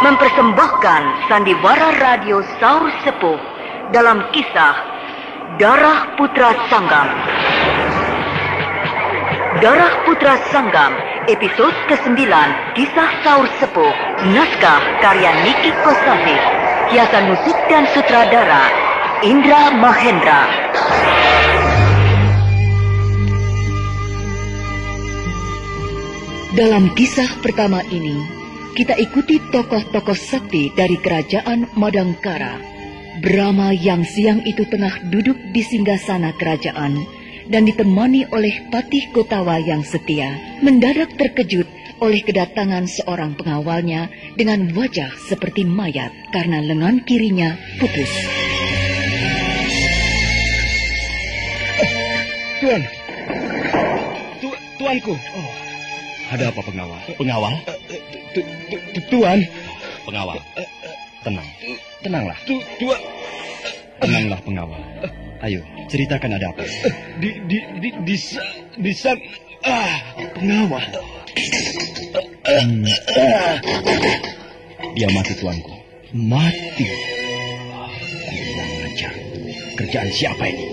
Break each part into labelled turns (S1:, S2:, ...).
S1: mempersembahkan sandiwara radio Saur Sepuh dalam kisah Darah Putra Sanggam. Darah Putra Sanggam, episode ke-9, Kisah Saur Sepuh. Naskah karya Niki Kosasi. Hiasan musik dan sutradara Indra Mahendra. Dalam kisah pertama ini, kita ikuti tokoh-tokoh sakti dari kerajaan Madangkara. Brahma yang siang itu tengah duduk di singgasana kerajaan dan ditemani oleh Patih Gotawa yang setia, mendadak terkejut oleh kedatangan seorang pengawalnya dengan wajah seperti mayat karena lengan kirinya putus.
S2: Tuan, tuanku. Oh. Ada apa pengawal? Pengawal? Tuan. Pengawal. Tenang. Tenanglah. Tuan. Tenanglah pengawal. Ayo, ceritakan ada apa. Di pengawal. Dia mati tuanku. Mati. Kurang ajar. Kerjaan siapa ini?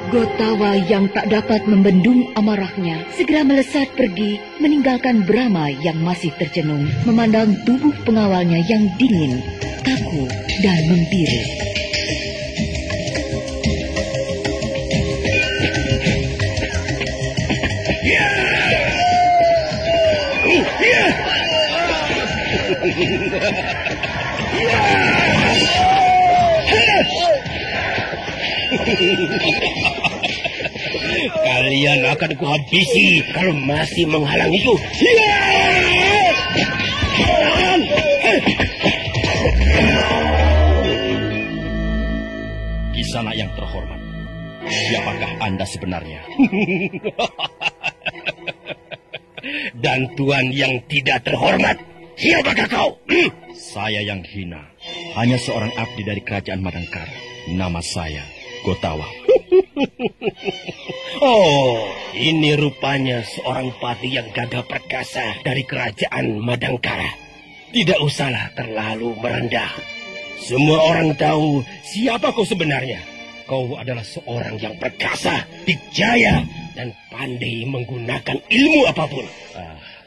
S1: Gotawa yang tak dapat membendung amarahnya segera melesat pergi meninggalkan Brahma yang masih tercenung memandang tubuh pengawalnya yang dingin, kaku, dan membiru.
S3: Kalian akan kuhabisi kalau masih menghalangiku.
S2: Kisana yang terhormat, siapakah Anda sebenarnya?
S3: Dan tuan yang tidak terhormat, siapakah kau?
S2: Saya yang hina, hanya seorang abdi dari kerajaan Madangkara. Nama saya Gotawa.
S3: Oh, ini rupanya seorang patih yang gagah perkasa dari kerajaan Madangkara. Tidak usahlah terlalu merendah. Semua orang tahu siapa kau sebenarnya. Kau adalah seorang yang perkasa, dikjaya, dan pandai menggunakan ilmu apapun.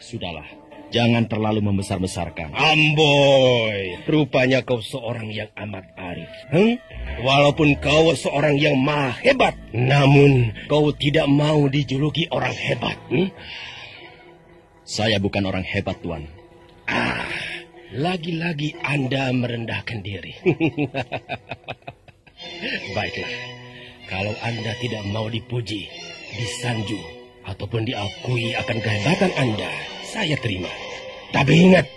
S2: Sudahlah, jangan terlalu membesar-besarkan.
S3: Amboy, rupanya kau seorang yang amat arif. Walaupun kau seorang yang maha hebat, namun kau tidak mau dijuluki orang hebat.
S2: Saya bukan orang hebat, Tuan.
S3: Lagi-lagi Anda merendahkan diri. Baiklah, kalau Anda tidak mau dipuji, disanjung, ataupun diakui akan kehebatan Anda, saya terima. Tapi ingat,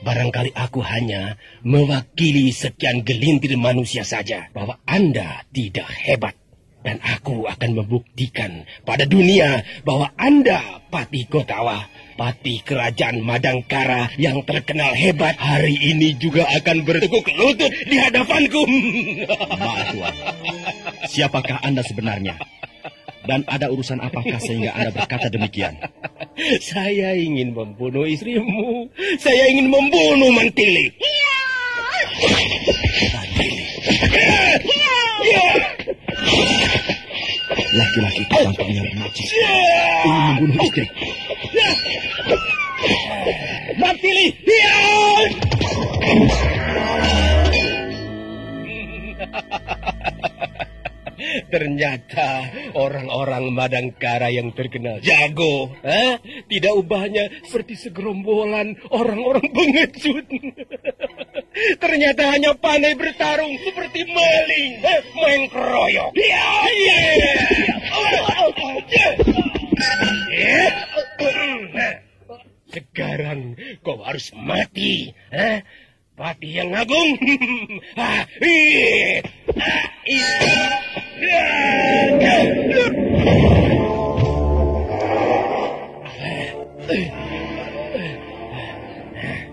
S3: barangkali aku hanya mewakili sekian gelintir manusia saja bahwa Anda tidak hebat. Dan aku akan membuktikan pada dunia bahwa Anda, Patih Gotawa, patih kerajaan Madangkara yang terkenal hebat, hari ini juga akan bertekuk lutut di hadapanku.
S2: Maaf, Tuan. Siapakah Anda sebenarnya? Dan ada urusan apakah sehingga Anda berkata demikian?
S3: Saya ingin membunuh istrimu. Saya ingin membunuh Mantili.
S2: Mantili. Laki-laki itu tampaknya najis. Ingin membunuh istri.
S3: Mantili. Ternyata orang-orang Madangkara yang terkenal jago, tidak ubahnya seperti segerombolan orang-orang pengecut. Ternyata hanya pandai bertarung seperti maling, main keroyok. Sekarang kau harus mati, Patih yang agung.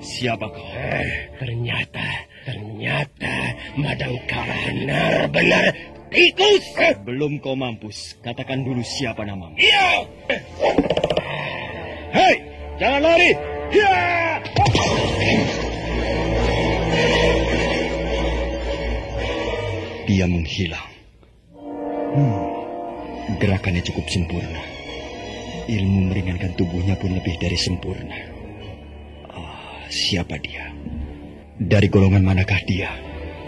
S2: Siapa kau?
S3: Ternyata Madangkara benar-benar tikus.
S2: Belum kau mampus, katakan dulu siapa namamu.
S3: Iya.
S2: Hei, jangan lari. Ya! Dia menghilang. Gerakannya cukup sempurna. Ilmu meringankan tubuhnya pun lebih dari sempurna. Siapa dia? Dari golongan manakah dia?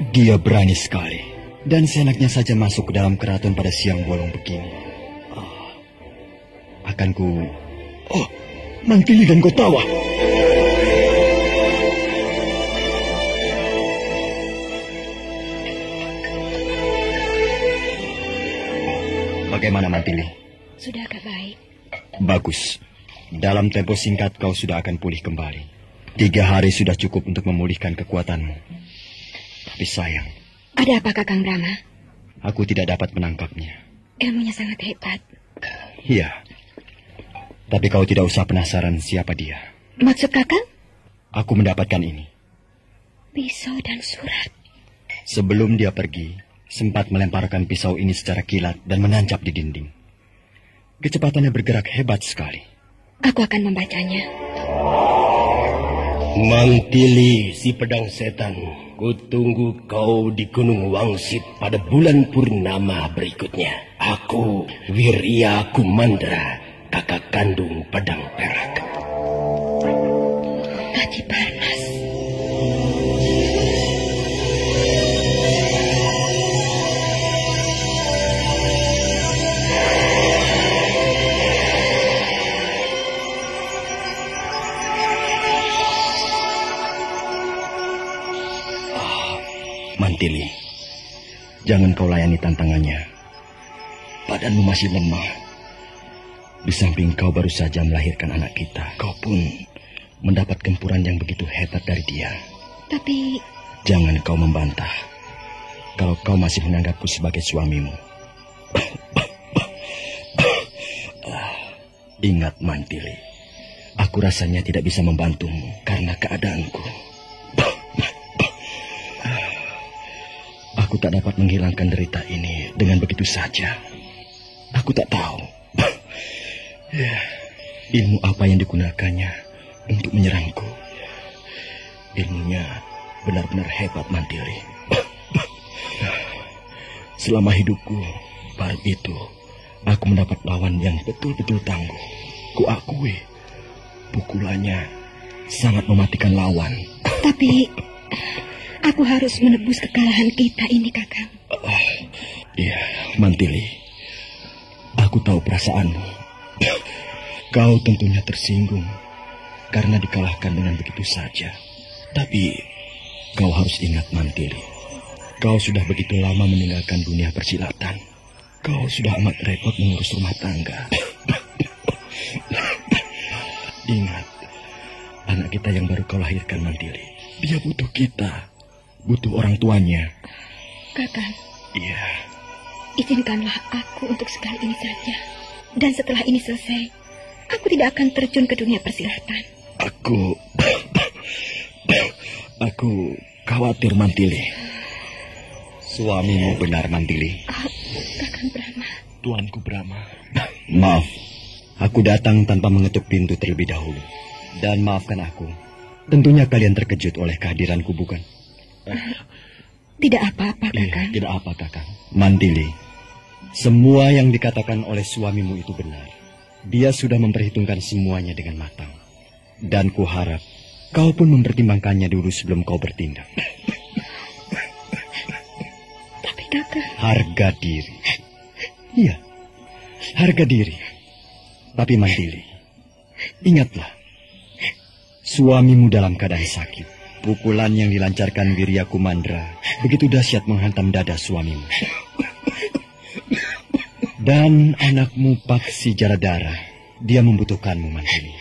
S2: Dia berani sekali. Dan seenaknya saja masuk ke dalam keraton pada siang bolong begini. Akanku... Mantili dan Gotawa. Bagaimana Mantili?
S4: Sudah agak baik.
S2: Bagus. Dalam tempo singkat kau sudah akan pulih kembali. 3 hari sudah cukup untuk memulihkan kekuatanmu. Tapi sayang.
S4: Ada apa Kakang Brahma?
S2: Aku tidak dapat menangkapnya.
S4: Ilmunya sangat hebat.
S2: Iya. Tapi kau tidak usah penasaran siapa dia.
S4: Maksud Kakang?
S2: Aku mendapatkan ini.
S4: Pisau dan surat.
S2: Sebelum dia pergi, sempat melemparkan pisau ini secara kilat dan menancap di dinding. Kecepatannya bergerak hebat sekali.
S4: Aku akan membacanya.
S3: Mantili, si pedang setan, kutunggu kau di Gunung Wangsit pada bulan purnama berikutnya. Aku, Wirya Kumandra, kakak kandung pedang perak.
S4: Tadi Barnas.
S2: Mantili, jangan kau layani tantangannya. Badanmu masih lemah. Di samping kau baru saja melahirkan anak kita. Kau pun mendapat gempuran yang begitu hebat dari dia.
S4: Tapi...
S2: Jangan kau membantah. Kalau kau masih menganggapku sebagai suamimu. Ingat Mantili, aku rasanya tidak bisa membantumu karena keadaanku. Aku tak dapat menghilangkan derita ini dengan begitu saja. Aku tak tahu ilmu apa yang digunakannya untuk menyerangku. Ilmunya benar-benar hebat Mantili. Selama hidupku, baru itu aku mendapat lawan yang betul-betul tangguh. Kuakui, pukulannya sangat mematikan lawan.
S4: Tapi... aku harus menebus kekalahan kita ini, Kakang.
S2: Iya, Mantili. Aku tahu perasaanmu. Kau tentunya tersinggung karena dikalahkan dengan begitu saja. Tapi kau harus ingat, Mantili. Kau sudah begitu lama meninggalkan dunia persilatan. Kau sudah amat repot mengurus rumah tangga. Ingat, anak kita yang baru kau lahirkan, Mantili. Dia butuh kita. Butuh orang tuanya.
S4: Kakang.
S2: Iya.
S4: Izinkanlah aku untuk sekali ini saja. Dan setelah ini selesai, aku tidak akan terjun ke dunia persilatan.
S2: Aku khawatir, Mantili. Suamimu benar, Mantili.
S4: Kakang Brahma.
S2: Tuanku Brahma. Maaf, aku datang tanpa mengetuk pintu terlebih dahulu. Dan maafkan aku. Tentunya kalian terkejut oleh kehadiranku, bukan?
S4: Tidak apa-apa, Kakang.
S2: Tidak apa, Kakang. Mantili, semua yang dikatakan oleh suamimu itu benar. Dia sudah memperhitungkan semuanya dengan matang. Dan kuharap kau pun mempertimbangkannya dulu sebelum kau bertindak.
S4: Tapi, Kakang...
S2: Harga diri. Iya, harga diri. Tapi Mantili, ingatlah, suamimu dalam keadaan sakit. Pukulan yang dilancarkan Wirya Kumandra begitu dahsyat menghantam dada suamimu. Dan anakmu Paksi Jaladara, dia membutuhkanmu, Mantili.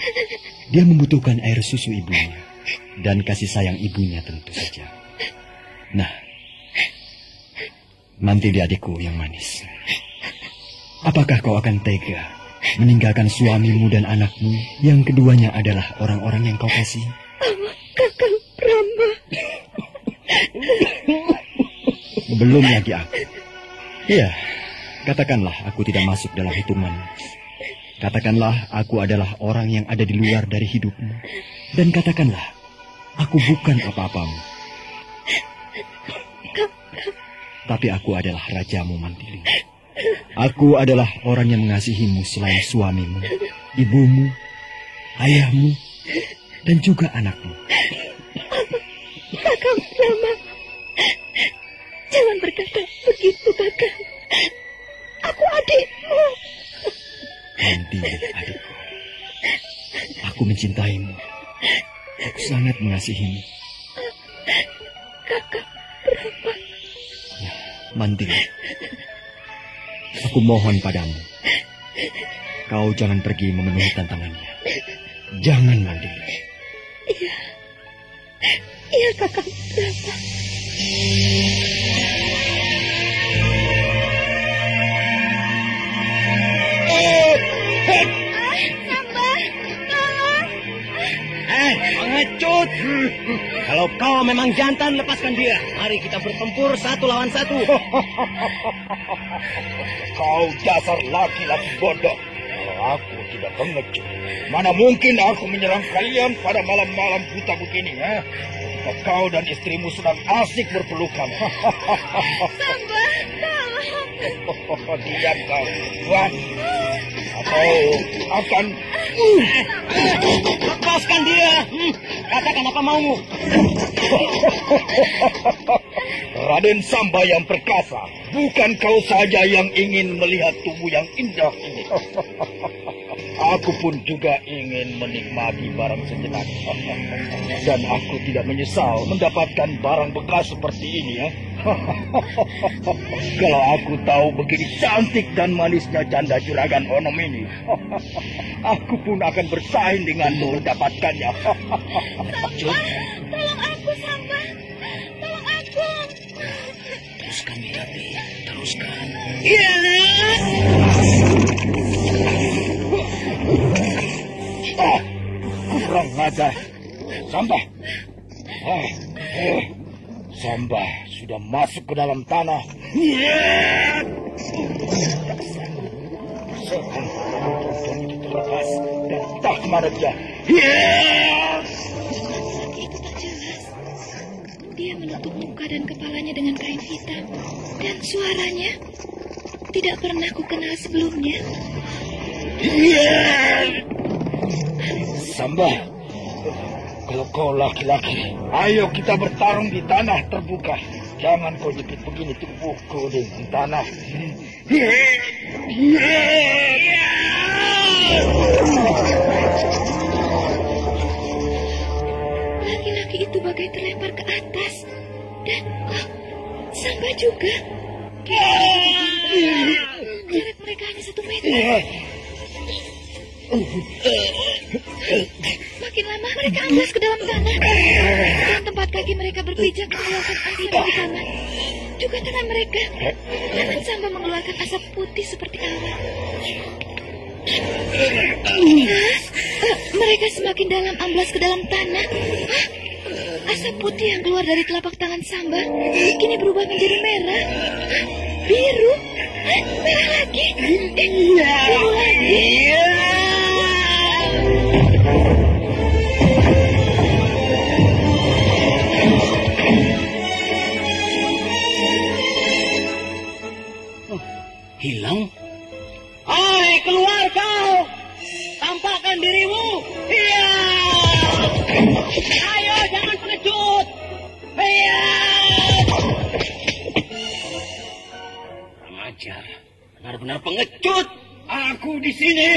S2: Dia membutuhkan air susu ibunya dan kasih sayang ibunya tentu saja. Nah, Mantili adikku yang manis, apakah kau akan tega meninggalkan suamimu dan anakmu yang keduanya adalah orang-orang yang kau kasih?
S4: Kakang Brahma.
S2: Belum lagi aku. Iya, katakanlah aku tidak masuk dalam hitungan. Katakanlah aku adalah orang yang ada di luar dari hidupmu. Dan katakanlah aku bukan apa-apamu. Tapi aku adalah rajamu, Mantili. Aku adalah orang yang mengasihimu selain suamimu, ibumu, ayahmu, dan juga anakmu.
S4: Kakang Rama, jangan berkata begitu, Kakang. Aku adikmu.
S2: Mantili, adikku. Aku mencintaimu. Aku sangat mengasihimu.
S4: Kakang Rama.
S2: Mantili, aku mohon padamu. Kau jangan pergi memenuhi tantangannya. Jangan, Mantili.
S4: Iya. Iya, Kakang Rama.
S3: Pengecut! Kalau kau memang jantan, lepaskan dia. Mari kita bertempur 1 lawan 1.
S5: Kau dasar laki-laki bodoh. Kalau aku tidak pengecut, mana mungkin aku menyerang kalian pada malam-malam buta begini, ya? Ketika kau dan istrimu sedang asik berpelukan.
S4: Samba, tolong.
S5: Diam kau, Tuan. Atau akan...
S3: Lepaskan dia. Katakan apa maumu.
S5: Raden Samba yang perkasa, bukan kau saja yang ingin melihat tubuh yang indah ini. Aku pun juga ingin menikmati barang sejenak. Dan aku tidak menyesal mendapatkan barang bekas seperti ini, ya. Kalau aku tahu begini cantik dan manisnya janda juragan Onom ini, aku pun akan bersaing denganmu mendapatkannya.
S4: Tolong aku, Samba. Tolong aku.
S3: Teruskan, Wirabi. Teruskan.
S5: Kurang ajar. Samba. Samba sudah masuk ke dalam tanah. Setan itu terlepas dan tak kemana dia.
S4: Laki-laki itu tak jelas. Dia menutup muka dan kepalanya dengan kain hitam. Dan suaranya tidak pernah kukenal sebelumnya.
S5: Samba, kalau kau laki-laki, ayo kita bertarung di tanah terbuka. Jangan kau jepit begini tubuhku dengan tanah.
S4: Laki-laki itu bagai terlempar ke atas. Dan Samba juga. Jarak mereka hanya 1 meter. Makin lama mereka amblas ke dalam tanah. Dan tempat kaki mereka berpijak mengeluarkan asap dari tanah. Juga tangan mereka. Tangan Samba mengeluarkan asap putih seperti awan. Mereka semakin dalam amblas ke dalam tanah. Asap putih yang keluar dari telapak tangan Samba kini berubah menjadi merah, biru, merah lagi, biru lagi.
S3: Hilang? Hai, keluar kau! Tampakkan dirimu! Iya! Ayo, jangan pengecut! Iya! Ajar, benar-benar pengecut! Aku di sini!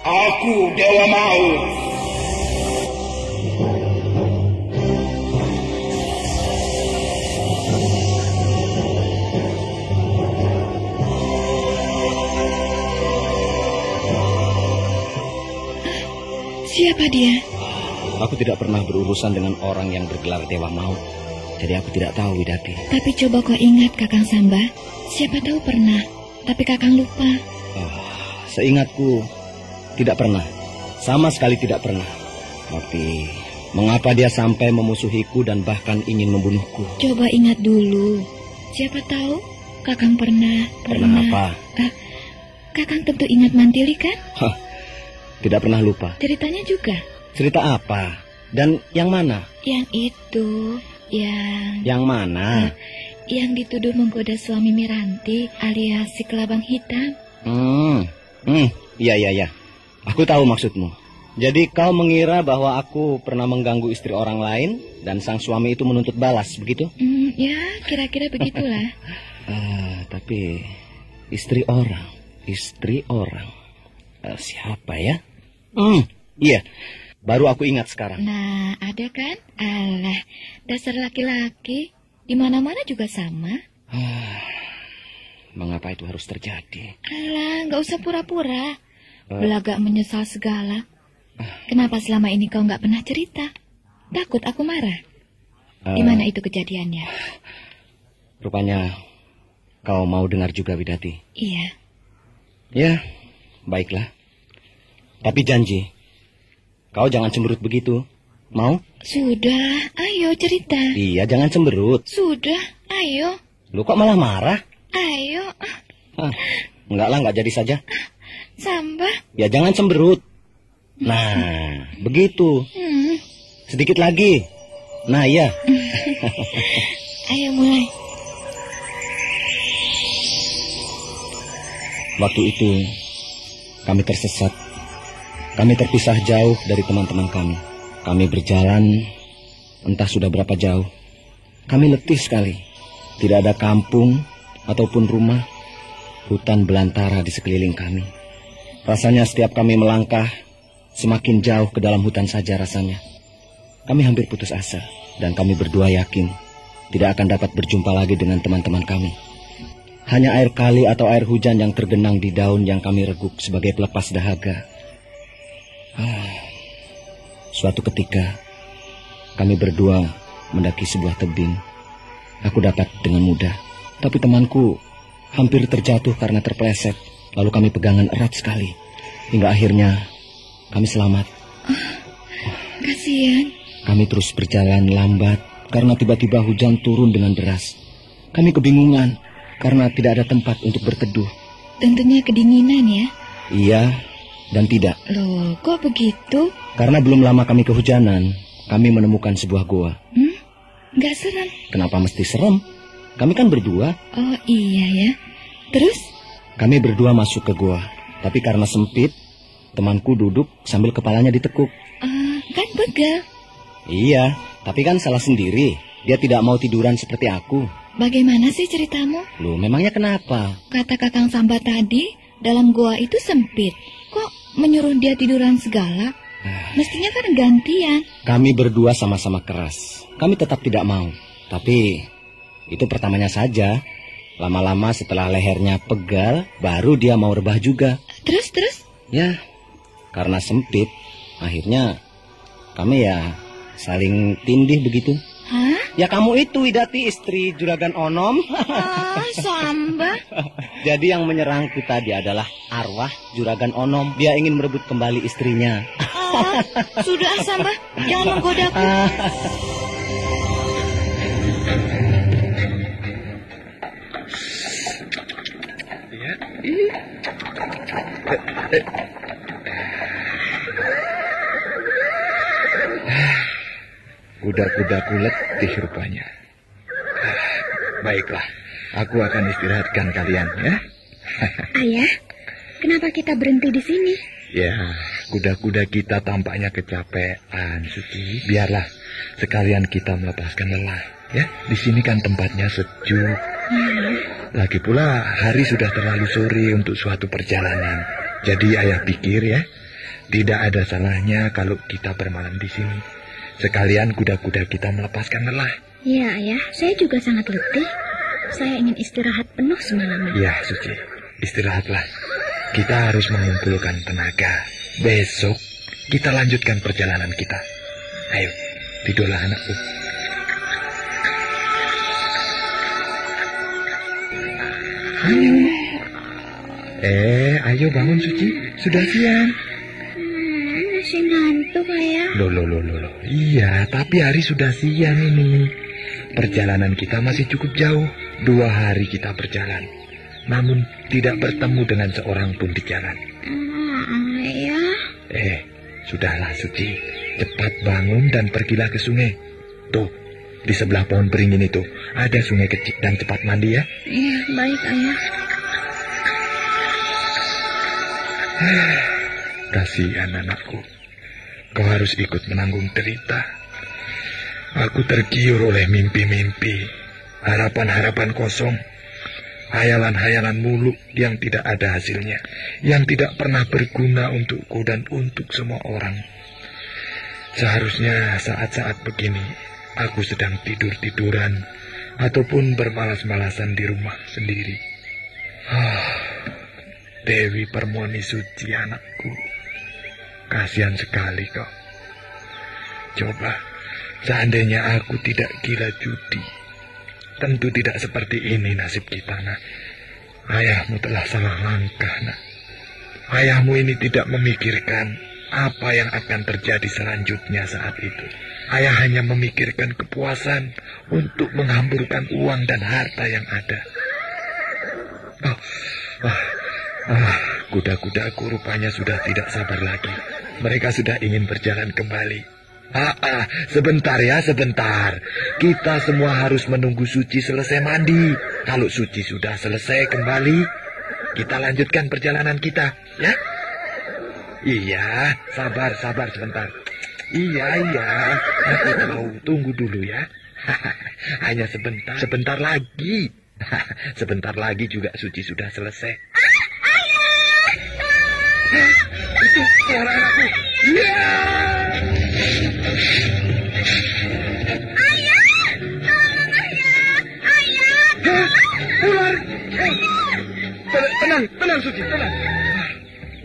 S5: Aku Dewa Maut.
S4: Siapa dia?
S2: Aku tidak pernah berurusan dengan orang yang bergelar Dewa Maut. Jadi aku tidak tahu, Widati.
S4: Tapi coba kau ingat, Kakang Samba. Siapa tahu pernah, tapi Kakang lupa.
S2: Seingatku, tidak pernah. Sama sekali tidak pernah. Tapi, mengapa dia sampai memusuhiku dan bahkan ingin membunuhku?
S4: Coba ingat dulu. Siapa tahu Kakang pernah.
S2: Pernah apa?
S4: Kakang tentu ingat Mantili kan?
S2: Hah, tidak pernah lupa.
S4: Ceritanya juga.
S2: Cerita apa? Dan yang mana?
S4: Yang itu,
S2: Yang mana?
S4: yang dituduh menggoda suami Miranti alias si kelabang hitam.
S2: Iya. Aku tahu maksudmu. Jadi kau mengira bahwa aku pernah mengganggu istri orang lain dan sang suami itu menuntut balas, begitu?
S4: Ya, kira-kira begitulah.
S2: Tapi istri orang. Siapa ya? Iya, baru aku ingat sekarang.
S4: Nah, ada kan? Alah, dasar laki-laki di mana-mana juga sama.
S2: Mengapa itu harus terjadi?
S4: Alah, nggak usah pura-pura. Belagak menyesal segala. Kenapa selama ini kau nggak pernah cerita? Takut aku marah. Di mana itu kejadiannya?
S2: Rupanya kau mau dengar juga, Widati.
S4: Iya.
S2: Ya, baiklah. Tapi janji, kau jangan cemberut begitu. Mau?
S4: Sudah, ayo cerita.
S2: Iya, jangan cemberut.
S4: Sudah, ayo.
S2: Lu kok malah marah?
S4: Ayo.
S2: Enggak lah, enggak jadi saja.
S4: Samba.
S2: Ya jangan cemberut. Nah, begitu. Sedikit lagi. Nah, iya.
S4: Ayo mulai.
S2: Waktu itu, kami tersesat. Kami terpisah jauh dari teman-teman kami. Kami berjalan, entah sudah berapa jauh. Kami letih sekali. Tidak ada kampung ataupun rumah. Hutan belantara di sekeliling kami. Rasanya setiap kami melangkah, semakin jauh ke dalam hutan saja rasanya. Kami hampir putus asa. Dan kami berdua yakin tidak akan dapat berjumpa lagi dengan teman-teman kami. Hanya air kali atau air hujan yang tergenang di daun yang kami reguk sebagai pelepas dahaga. Suatu ketika, kami berdua mendaki sebuah tebing. Aku dapat dengan mudah, tapi temanku hampir terjatuh karena terpeleset. Lalu kami pegangan erat sekali, hingga akhirnya kami selamat.
S4: Kasihan.
S2: Kami terus berjalan lambat karena tiba-tiba hujan turun dengan deras. Kami kebingungan karena tidak ada tempat untuk berteduh.
S4: Tentunya kedinginan ya?
S2: Iya dan tidak.
S4: Loh, kok begitu?
S2: Karena belum lama kami kehujanan, kami menemukan sebuah goa.
S4: Nggak serem.
S2: Kenapa mesti serem? Kami kan berdua.
S4: Oh iya ya. Terus?
S2: Kami berdua masuk ke goa. Tapi karena sempit, temanku duduk sambil kepalanya ditekuk.
S4: Kan begal.
S2: Iya, tapi kan salah sendiri. Dia tidak mau tiduran seperti aku.
S4: Bagaimana sih ceritamu?
S2: Loh, memangnya kenapa?
S4: Kata Kakang Samba tadi, dalam goa itu sempit. Kok menyuruh dia tiduran segala? Mestinya kan gantian.
S2: Kami berdua sama-sama keras. Kami tetap tidak mau. Tapi itu pertamanya saja. Lama-lama setelah lehernya pegal, baru dia mau rebah juga.
S4: Terus?
S2: Ya, karena sempit, akhirnya kami ya saling tindih begitu.
S4: Hah?
S2: Ya kamu itu Widati, istri Juragan Onom.
S4: Samba.
S2: Jadi yang menyerangku tadi adalah arwah Juragan Onom. Dia ingin merebut kembali istrinya.
S4: Sudah Samba, jangan menggodaku.
S5: Kuda-kudaku letih rupanya. Baiklah, aku akan istirahatkan kalian ya.
S4: Ayah, kenapa kita berhenti di sini?
S5: Ya, kuda-kuda kita tampaknya kecapean, Suci. Biarlah sekalian kita melepaskan lelah. Ya, di sini kan tempatnya sejuk. Lagi pula hari sudah terlalu sore untuk suatu perjalanan. Jadi ayah pikir ya, tidak ada salahnya kalau kita bermalam di sini. Sekalian kuda-kuda kita melepaskan lelah.
S4: Iya, Ayah. Saya juga sangat letih. Saya ingin istirahat penuh semalaman.
S5: Ya, Suci. Istirahatlah. Kita harus mengumpulkan tenaga. Besok kita lanjutkan perjalanan kita. Ayo, tidurlah anakku.
S6: Ayo bangun Suci, sudah siang.
S4: Masih ngantuk, Ayah.
S6: Loh. Iya, tapi hari sudah siang ini. Perjalanan kita masih cukup jauh. 2 hari kita berjalan. Namun tidak bertemu dengan seorang pun di jalan.
S4: Ayah.
S6: Sudahlah Suci. Cepat bangun dan pergilah ke sungai. Tuh, di sebelah pohon beringin itu ada sungai kecil dan cepat mandi ya.
S4: Iya, baik Ayah.
S6: Kasihan anakku. Kau harus ikut menanggung derita. Aku tergiur oleh mimpi-mimpi, harapan-harapan kosong, hayalan-hayalan muluk yang tidak ada hasilnya, yang tidak pernah berguna untukku dan untuk semua orang. Seharusnya saat-saat begini, aku sedang tidur-tiduran ataupun bermalas-malasan di rumah sendiri. Dewi Permoni Suci anakku, kasihan sekali kau. Coba, seandainya aku tidak gila judi, tentu tidak seperti ini nasib kita, nak. Ayahmu telah salah langkah, nak. Ayahmu ini tidak memikirkan apa yang akan terjadi selanjutnya saat itu. Ayah hanya memikirkan kepuasan untuk menghamburkan uang dan harta yang ada. Kuda-kudaku rupanya sudah tidak sabar lagi. Mereka sudah ingin berjalan kembali. Sebentar ya, sebentar. Kita semua harus menunggu Suci selesai mandi. Kalau Suci sudah selesai kembali, kita lanjutkan perjalanan kita, ya? Iya, sabar sebentar. Iya. Aku tahu, tunggu dulu ya. Hanya sebentar lagi. Sebentar lagi juga Suci sudah selesai. Itu suara anakku. Ya! Ular! Tenang Suci, tenang.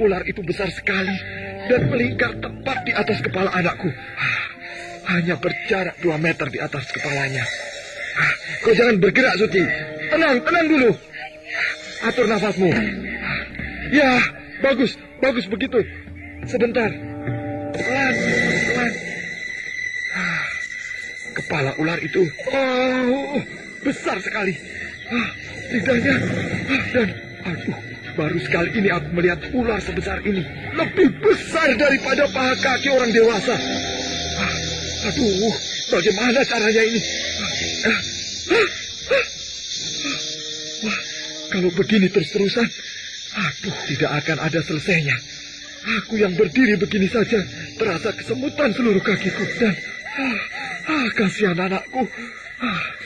S6: Ular itu besar sekali dan melingkar tepat di atas kepala anakku. Hanya berjarak 2 meter di atas kepalanya. Kau jangan bergerak Suci. Tenang dulu. Atur nafasmu. Ya, bagus begitu. Sebentar. Pelan. Kepala ular itu besar sekali. Lidahnya dan baru sekali ini aku melihat ular sebesar ini. Lebih besar daripada paha kaki orang dewasa. Bagaimana caranya ini? Kalau begini terus-terusan, tidak akan ada selesainya. Aku yang berdiri begini saja terasa kesemutan seluruh kakiku dan kasihan anakku.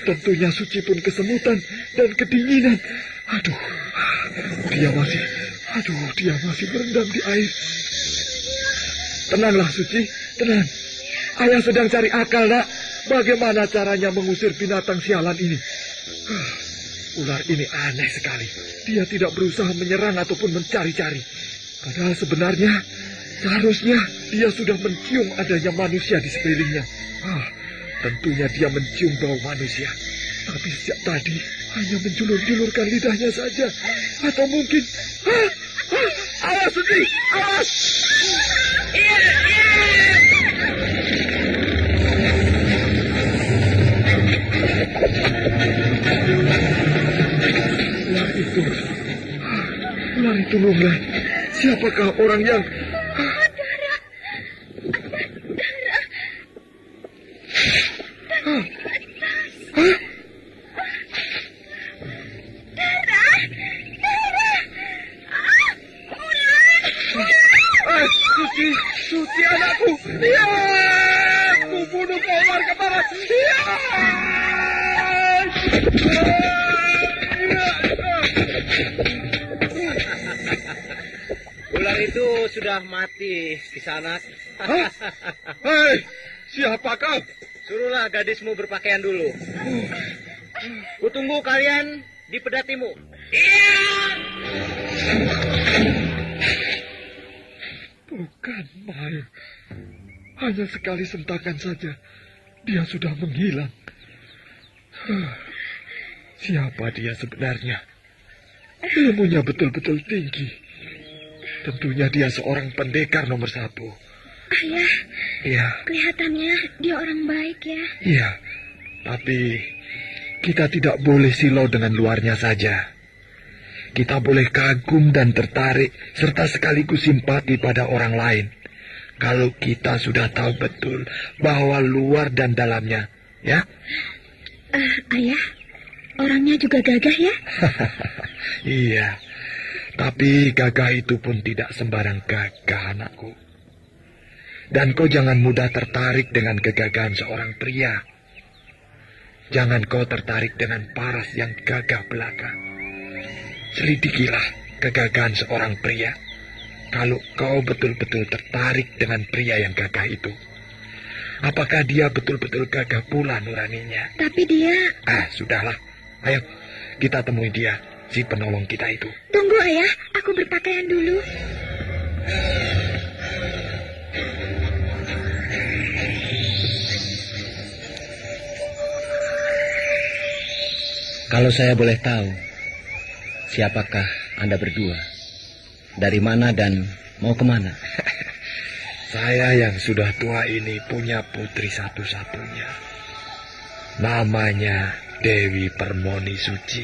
S6: Tentunya Suci pun kesemutan dan kedinginan. Dia masih berendam di air. Tenanglah Suci, tenang. Ayah sedang cari akal, nak. Bagaimana caranya mengusir binatang sialan ini? Ular ini aneh sekali. Dia tidak berusaha menyerang ataupun mencari-cari. Padahal sebenarnya, seharusnya dia sudah mencium adanya manusia di sekelilingnya. Tentunya dia mencium bau manusia. Tapi sejak tadi hanya menjulur-julurkan lidahnya saja. Atau mungkin... Awas Suci! Awas! Ular itu mulai. Siapakah orang yang... Suci anakku. Ya, aku bunuh ular kepala. Ya.
S3: Ular itu sudah mati, Kisanak.
S6: Hei, siapa kau?
S3: Suruhlah gadismu berpakaian dulu. Kutunggu kalian di pedatimu.
S6: Bukan main. Hanya sekali sentakan saja, dia sudah menghilang. Siapa dia sebenarnya? Ilmunya betul-betul tinggi. Tentunya dia seorang pendekar nomor 1.
S4: Ayah,
S6: Iya,
S4: kelihatannya dia orang baik ya.
S6: iya. Tapi kita tidak boleh silau dengan luarnya saja. Kita boleh kagum dan tertarik serta sekaligus simpati pada orang lain. Kalau kita sudah tahu betul bahwa luar dan dalamnya, ya?
S4: Ayah, orangnya juga gagah ya?
S6: Iya. Tapi gagah itu pun tidak sembarang gagah, anakku. Dan kau jangan mudah tertarik dengan kegagahan seorang pria. Jangan kau tertarik dengan paras yang gagah belaka. Selidikilah kegagahan seorang pria. Kalau kau betul-betul tertarik dengan pria yang gagah itu, apakah dia betul-betul gagah pula nuraninya?
S4: Tapi dia...
S6: Sudahlah. Ayo, kita temui dia, si penolong kita itu.
S4: Tunggu ayah, aku berpakaian dulu.
S3: Kalau saya boleh tahu, siapakah Anda berdua? Dari mana dan mau kemana?
S6: Saya yang sudah tua ini punya putri satu-satunya. Namanya Dewi Permoni Suci.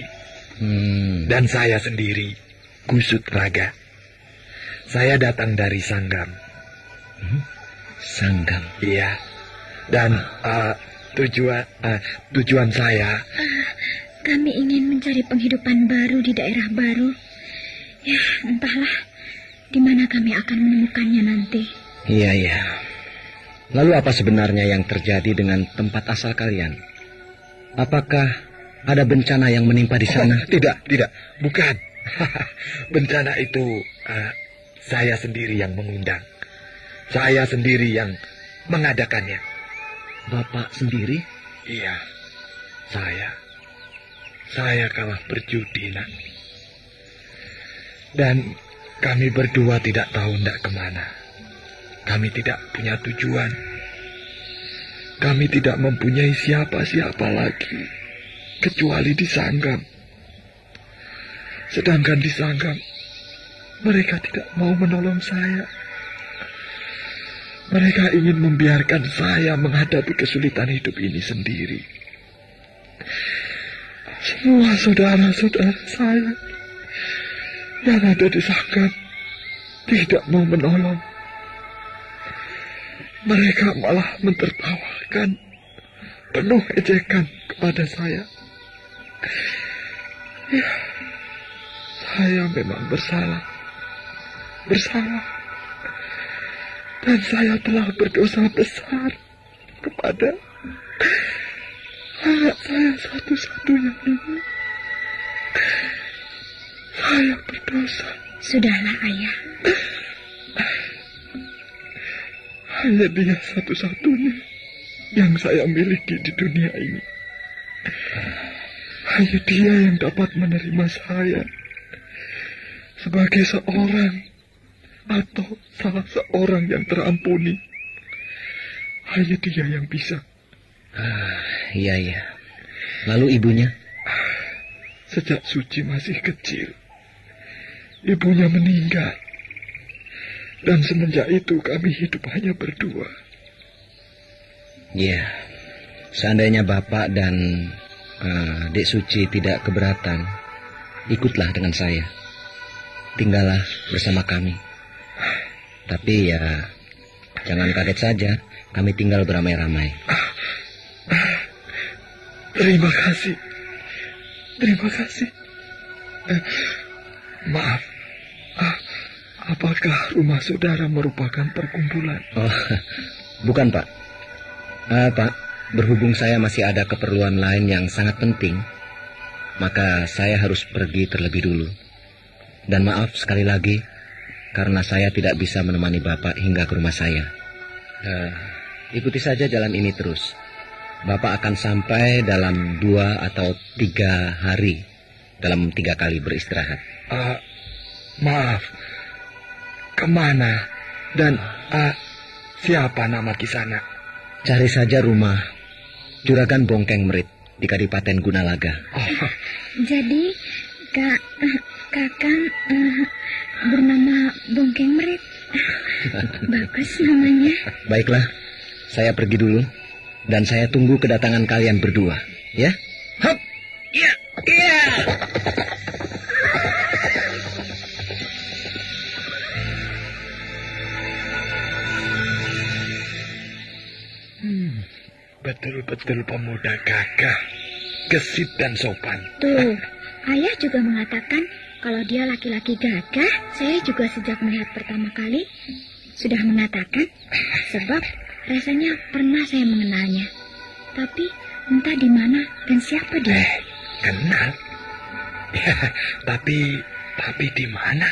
S6: Dan saya sendiri, Gusut Raga. Saya datang dari Sanggam.
S3: Sanggam?
S6: Iya. Dan tujuan saya...
S4: Kami ingin mencari penghidupan baru di daerah baru. Ya, entahlah di mana kami akan menemukannya nanti.
S3: Iya. Lalu apa sebenarnya yang terjadi dengan tempat asal kalian? Apakah ada bencana yang menimpa di sana?
S6: Tidak. Bukan. Bencana itu saya sendiri yang mengundang. Saya sendiri yang mengadakannya.
S3: Bapak sendiri?
S6: Iya. Saya kalah berjudi, nak. Dan kami berdua tidak tahu hendak kemana. Kami tidak punya tujuan. Kami tidak mempunyai siapa-siapa lagi, kecuali di Sanggam. Sedangkan di Sanggam, mereka tidak mau menolong saya. Mereka ingin membiarkan saya menghadapi kesulitan hidup ini sendiri. Semua saudara-saudara saya yang ada di Sanggam tidak mau menolong. Mereka malah mentertawakan, penuh ejekan kepada saya. Ya, saya memang bersalah. Dan saya telah berdosa besar kepada anak saya satu-satunya ini. Saya berdosa.
S4: Sudahlah, ayah.
S6: Hanya dia satu-satunya yang saya miliki di dunia ini. Hanya dia yang dapat menerima saya sebagai seorang atau salah seorang yang terampuni. Hanya dia yang bisa.
S3: Iya. Lalu ibunya?
S6: Sejak Suci masih kecil, ibunya meninggal. Dan semenjak itu kami hidup hanya berdua.
S3: Iya. Seandainya Bapak dan Dek Suci tidak keberatan, ikutlah dengan saya. Tinggallah bersama kami. Tapi ya, jangan kaget saja, kami tinggal beramai-ramai.
S6: Terima kasih. Maaf. Apakah rumah saudara merupakan perkumpulan?
S3: Oh, bukan, Pak. Pak, berhubung saya masih ada keperluan lain yang sangat penting, maka saya harus pergi terlebih dulu. Dan maaf sekali lagi, karena saya tidak bisa menemani Bapak hingga ke rumah saya. Ikuti saja jalan ini terus. Bapak akan sampai dalam 2 atau 3 hari, dalam 3 kali beristirahat.
S6: Maaf, kemana dan siapa nama Kisana?
S3: Cari saja rumah Juragan Bongkeng Merit di Kadipaten Gunalaga.
S4: Jadi, Kakang bernama Bongkeng Merit. Bagus namanya.
S7: Baiklah, saya pergi dulu. Dan saya tunggu kedatangan kalian berdua. Ya? Hop! Iya! Iya!
S6: Betul-betul pemuda gagah, gesit dan sopan.
S4: Tuh, ayah juga mengatakan kalau dia laki-laki gagah. Saya juga sejak melihat pertama kali sudah mengatakan, sebab rasanya pernah saya mengenalnya. Tapi entah di mana dan siapa dia.
S6: Kenal? Ya, tapi di mana?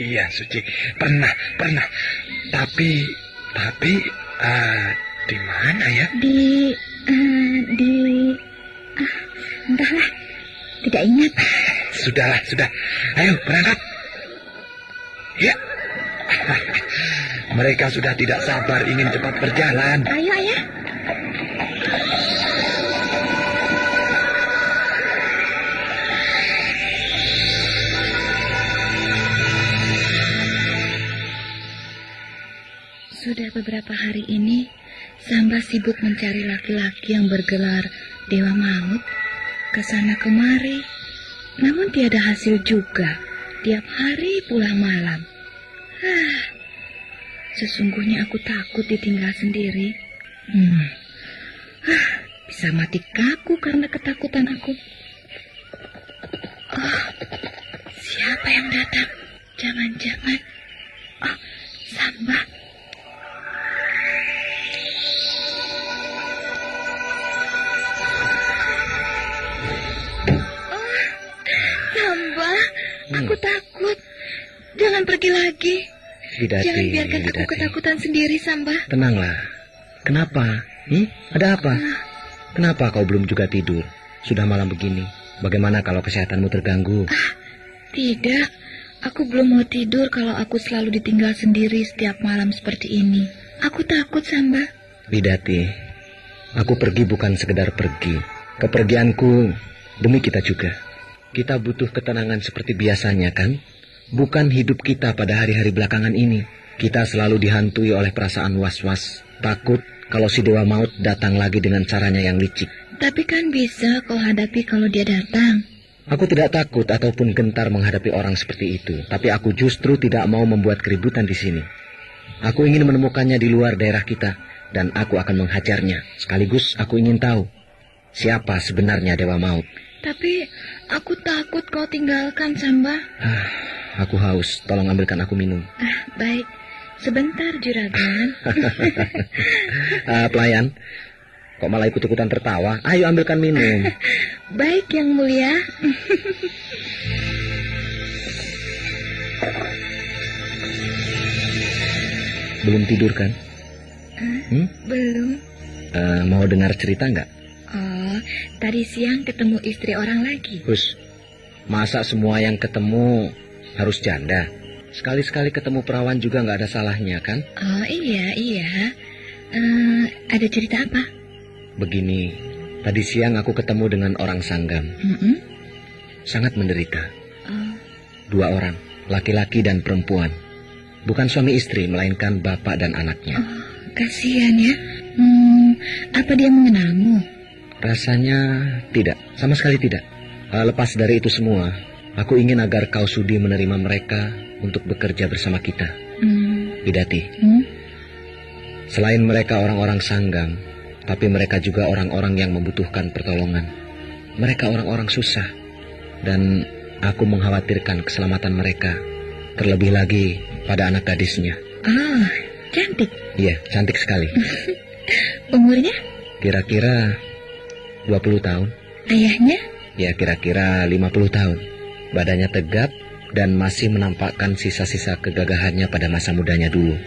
S6: Iya, Suci. Pernah. Tapi di mana ya?
S4: Entahlah, tidak ingat.
S6: Sudah. Ayo, berangkat. Ya. Mereka sudah tidak sabar ingin cepat berjalan.
S4: Ayo, ayah. Sudah beberapa hari ini, Samba sibuk mencari laki-laki yang bergelar Dewa Maut ke sana kemari. Namun tiada hasil juga, tiap hari pulang malam. Sesungguhnya aku takut ditinggal sendiri. Bisa mati kaku karena ketakutan aku. Siapa yang datang? Jangan-jangan Samba. Samba, aku takut. Jangan pergi lagi.
S7: Bidati,
S4: Jangan biarkan aku ketakutan sendiri, Samba.
S7: Tenanglah. Kenapa? Ada apa? Kenapa kau belum juga tidur? Sudah malam begini. Bagaimana kalau kesehatanmu terganggu?
S4: Tidak. Aku belum mau tidur kalau aku selalu ditinggal sendiri setiap malam seperti ini. Aku takut, Samba.
S7: Bidati, aku pergi bukan sekedar pergi. Kepergianku demi kita juga. Kita butuh ketenangan seperti biasanya, kan? Bukan hidup kita pada hari-hari belakangan ini. Kita selalu dihantui oleh perasaan was-was. Takut kalau si Dewa Maut datang lagi dengan caranya yang licik.
S4: Tapi kan bisa kau hadapi kalau dia datang.
S7: Aku tidak takut ataupun gentar menghadapi orang seperti itu. Tapi aku justru tidak mau membuat keributan di sini. Aku ingin menemukannya di luar daerah kita. Dan aku akan menghajarnya. Sekaligus aku ingin tahu siapa sebenarnya Dewa Maut.
S4: Tapi aku takut kau tinggalkan, Samba.
S7: Aku haus, tolong ambilkan aku minum.
S4: Baik, sebentar juragan.
S7: Pelayan, kok malah ikut-ikutan tertawa? Ayo ambilkan minum.
S4: Baik, Yang Mulia.
S7: Belum tidur kan?
S4: Belum.
S7: Mau dengar cerita nggak?
S4: Oh, tadi siang ketemu istri orang lagi.
S7: Hus, masa semua yang ketemu harus janda? Sekali-sekali ketemu perawan juga nggak ada salahnya, kan?
S4: Oh, iya. Ada cerita apa?
S7: Begini, tadi siang aku ketemu dengan orang Sanggam. Sangat menderita. 2 orang, laki-laki dan perempuan. Bukan suami istri, melainkan bapak dan anaknya.
S4: Oh, kasihan ya. Apa dia mengenalmu?
S7: Rasanya tidak, sama sekali tidak. Lepas dari itu semua, aku ingin agar kau sudi menerima mereka untuk bekerja bersama kita. Bidati, selain mereka orang-orang Sanggam, tapi mereka juga orang-orang yang membutuhkan pertolongan. Mereka orang-orang susah, dan aku mengkhawatirkan keselamatan mereka, terlebih lagi pada anak gadisnya.
S4: Cantik.
S7: Iya, cantik sekali.
S4: Umurnya?
S7: Kira-kira 20 tahun.
S4: Ayahnya?
S7: Ya, kira-kira 50 tahun. Badannya tegap dan masih menampakkan sisa-sisa kegagahannya pada masa mudanya dulu.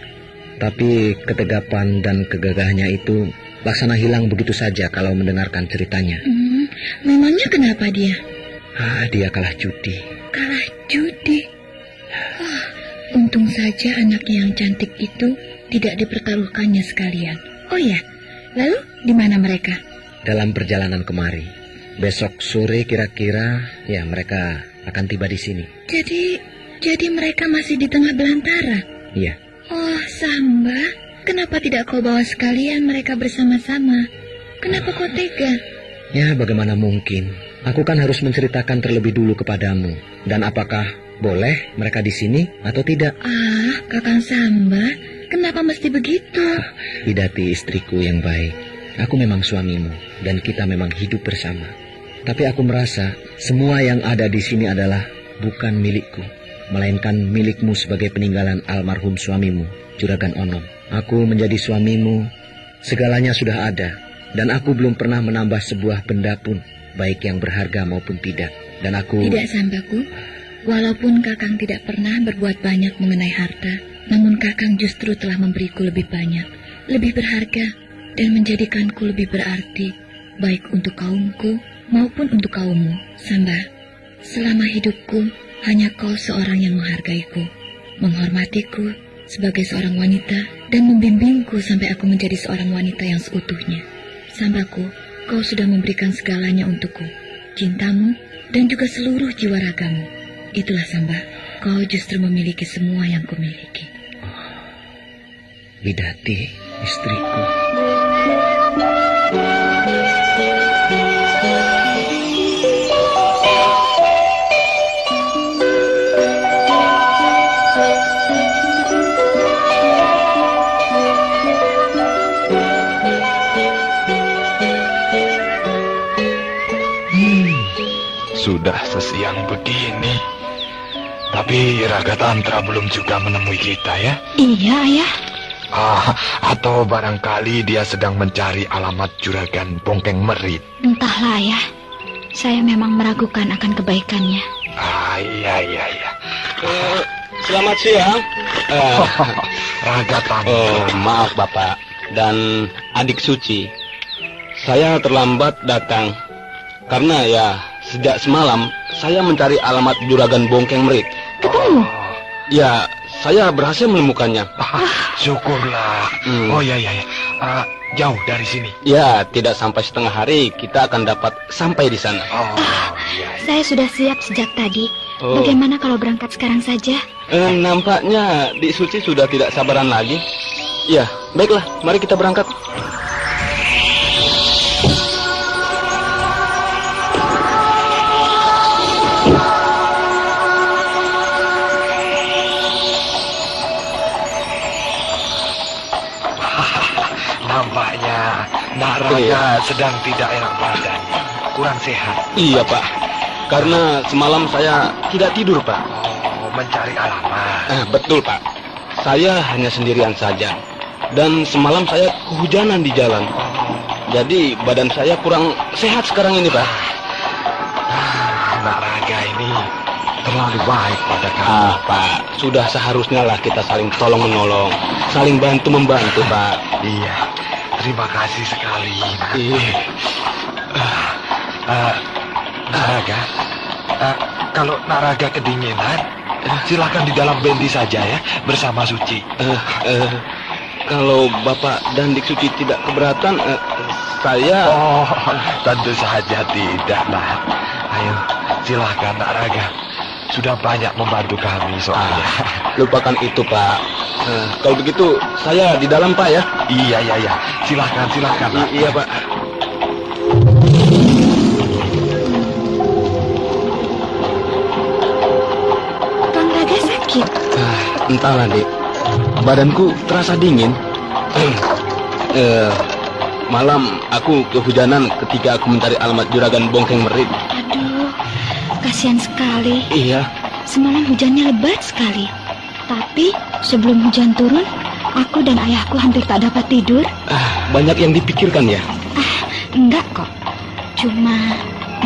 S7: Tapi ketegapan dan kegagahannya itu laksana hilang begitu saja kalau mendengarkan ceritanya.
S4: Memangnya kenapa dia?
S7: Dia kalah judi.
S4: Kalah judi? Untung saja anaknya yang cantik itu tidak dipertaruhkannya sekalian. Oh ya, lalu di mana mereka?
S7: Dalam perjalanan kemari. Besok sore kira-kira, ya mereka akan tiba di sini.
S4: Jadi mereka masih di tengah belantara?
S7: Iya.
S4: Oh, Samba, kenapa tidak kau bawa sekalian mereka bersama-sama? Kenapa kau tega?
S7: Ya, bagaimana mungkin? Aku kan harus menceritakan terlebih dulu kepadamu. Dan apakah boleh mereka di sini atau tidak?
S4: Ah, Kakang Samba, kenapa mesti begitu?
S7: Bidati, istriku yang baik. Aku memang suamimu dan kita memang hidup bersama. Tapi aku merasa semua yang ada di sini adalah bukan milikku, melainkan milikmu sebagai peninggalan almarhum suamimu, Juragan Onom. Aku menjadi suamimu, segalanya sudah ada, dan aku belum pernah menambah sebuah benda pun, baik yang berharga maupun tidak. Dan aku...
S4: Tidak, Sambaku. Walaupun Kakang tidak pernah berbuat banyak mengenai harta, namun Kakang justru telah memberiku lebih banyak, lebih berharga, dan menjadikanku lebih berarti, baik untuk kaumku maupun untuk kaummu. Samba, selama hidupku, hanya kau seorang yang menghargaiku, menghormatiku sebagai seorang wanita, dan membimbingku sampai aku menjadi seorang wanita yang seutuhnya. Sambaku, kau sudah memberikan segalanya untukku, cintamu, dan juga seluruh jiwa ragamu. Itulah Samba, kau justru memiliki semua yang kumiliki.
S7: Bidati, istriku.
S5: Sudah sesiang begini, tapi Raga Tantra belum juga menemui kita ya?
S4: Iya, Ayah.
S5: Atau barangkali dia sedang mencari alamat Juragan Bongkeng Merit.
S4: Entahlah, Ayah. Saya memang meragukan akan kebaikannya.
S5: Iya.
S3: Selamat siang.
S5: Raga Tantra.
S3: Maaf Bapak dan adik suci. Saya terlambat datang karena ya sejak semalam saya mencari alamat Juragan Bongkeng Merit.
S4: Ketemu?
S3: Ya, saya berhasil menemukannya.
S5: Syukurlah. Oh iya. Jauh dari sini?
S3: Ya, tidak sampai setengah hari kita akan dapat sampai di sana.
S5: Iya.
S4: Saya sudah siap sejak tadi.
S3: Oh.
S4: Bagaimana kalau berangkat sekarang saja?
S3: Nampaknya Dik Suci sudah tidak sabaran lagi. Ya, baiklah, mari kita berangkat.
S5: Nampaknya Nak Raga sedang tidak enak badannya, kurang sehat.
S3: Iya Pak, karena semalam saya tidak tidur Pak.
S5: Mencari alamat.
S3: Betul Pak, saya hanya sendirian saja. Dan semalam saya kehujanan di jalan. Jadi badan saya kurang sehat sekarang ini Pak.
S5: Nak Raga ini terlalu baik pada kamu.
S3: Pak, sudah seharusnya lah kita saling tolong menolong, saling bantu membantu Pak.
S5: Iya, terima kasih sekali. Nak Raga, kalau Nak Raga kedinginan, silakan di dalam bendi saja ya, bersama Suci.
S3: Kalau Bapak dan Dik Suci tidak keberatan, saya...
S5: Tentu saja tidak, Nak. Ayo, silakan Nak Raga. Sudah banyak membantu kami soalnya.
S3: Lupakan itu Pak. Kalau begitu saya di dalam Pak ya.
S5: Iya. Silakan.
S3: Iya Pak.
S4: Kang Raga sakit?
S3: Entahlah Dik. Badanku terasa dingin. Malam aku kehujanan ketika aku mencari alamat Juragan Bongkeng Merit.
S4: Aduh, kasihan sekali.
S3: Iya.
S4: Semalam hujannya lebat sekali. Tapi sebelum hujan turun, aku dan ayahku hampir tak dapat tidur.
S3: Banyak yang dipikirkan ya?
S4: Enggak kok. Cuma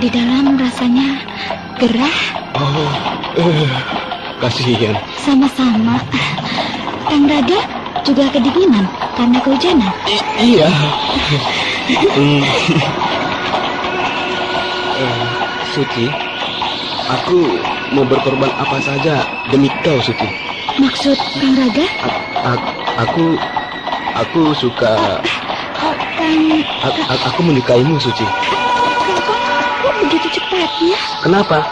S4: di dalam rasanya gerah.
S3: Kasihan.
S4: Sama-sama. Kang Raga juga kedinginan karena kehujanan.
S3: Iya. Suci, aku mau berkorban apa saja demi kau, Suci.
S4: Maksud Kang Raga?
S3: Aku suka. Aku menyukaimu, Suci.
S4: Kok begitu cepatnya?
S3: Kenapa?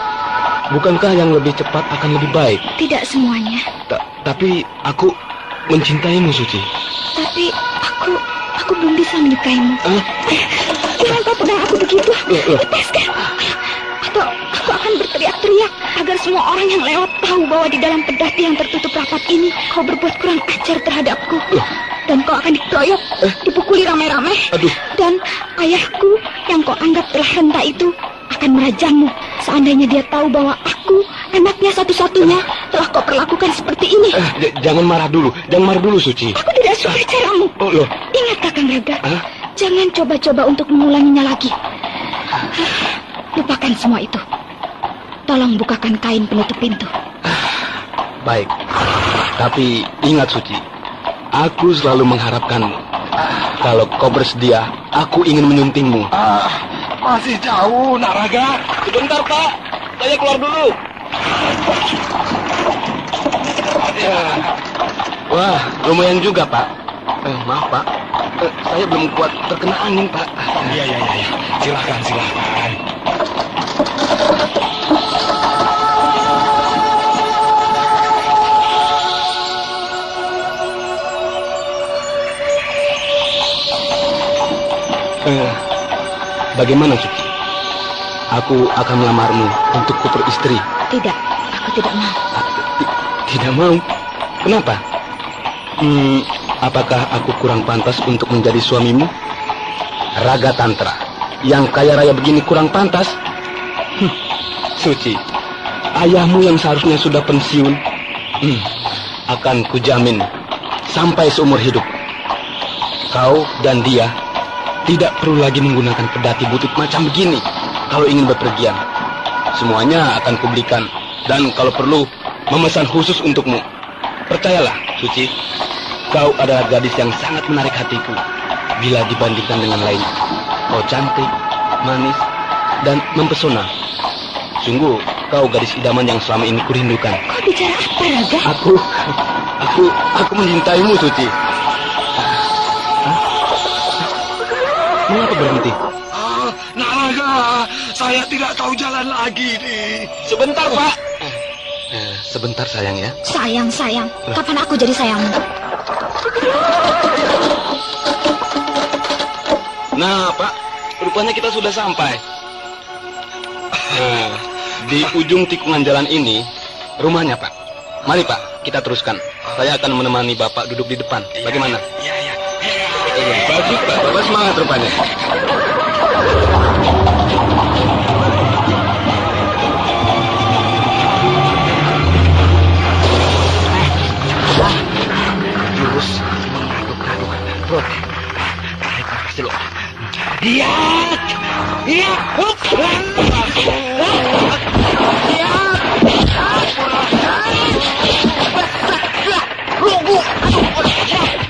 S7: bukankah yang lebih cepat akan lebih baik?
S4: Tidak semuanya.
S7: Tapi aku mencintaimu, Suci.
S4: Tapi aku belum bisa menyukaimu. Jangan kau pegang aku begitu. Lepaskan. Atau aku akan berteriak-teriak agar semua orang yang lewat tahu bahwa di dalam pedati yang tertutup rapat ini kau berbuat kurang ajar terhadapku. Dan kau akan dikeroyok, dipukuli ramai-ramai. Dan ayahku yang kau anggap telah renta itu akan merajangmu seandainya dia tahu bahwa aku, anaknya satu-satunya, telah kau perlakukan seperti ini.
S7: Jangan marah dulu, Suci.
S4: Aku tidak suka caramu. Ingat, Kakang Raga, jangan coba-coba untuk mengulanginya lagi. Lupakan semua itu. Tolong bukakan kain penutup pintu.
S7: Baik, tapi ingat, Suci, aku selalu mengharapkanmu. Kalau kau bersedia, aku ingin menyuntingmu.
S5: Masih jauh, Naraga.
S7: Sebentar, Pak. Saya keluar dulu. Wah, lumayan juga, Pak. Maaf, Pak. Saya belum kuat terkena angin, Pak.
S5: Iya. Silakan.
S7: Bagaimana, Suci? Aku akan melamarmu untuk putra istri.
S4: Tidak, aku tidak mau.
S7: Tidak mau? Kenapa? Apakah aku kurang pantas untuk menjadi suamimu? Raga Tantra yang kaya raya begini kurang pantas? Suci, ayahmu yang seharusnya sudah pensiun akan kujamin sampai seumur hidup kau dan dia tidak perlu lagi menggunakan pedati butut macam begini kalau ingin bepergian. Semuanya akan kubelikan dan kalau perlu memesan khusus untukmu. Percayalah, Suci, kau adalah gadis yang sangat menarik hatiku bila dibandingkan dengan lainnya. Kau cantik, manis, dan mempesona. Sungguh, kau gadis idaman yang selama ini kurindukan.
S4: Kau bicara apa, Raga?
S7: Aku mencintaimu, Suci. Mengapa berhenti?
S5: Naraga, saya tidak tahu jalan lagi nih.
S7: Sebentar, Pak. Sebentar, sayang ya.
S4: Sayang. Kapan aku jadi sayangmu?
S7: Nah, Pak, rupanya kita sudah sampai. Di ujung tikungan jalan ini, rumahnya, Pak. Mari, Pak, kita teruskan. Saya akan menemani Bapak duduk di depan. Bagaimana?
S5: Iya.
S7: Bagus, Pak. Bapak semangat rupanya.
S5: Jurus mengaduk-aduk perut. Tarik nafas dulu. Iya. Hup.
S4: Sampurasun.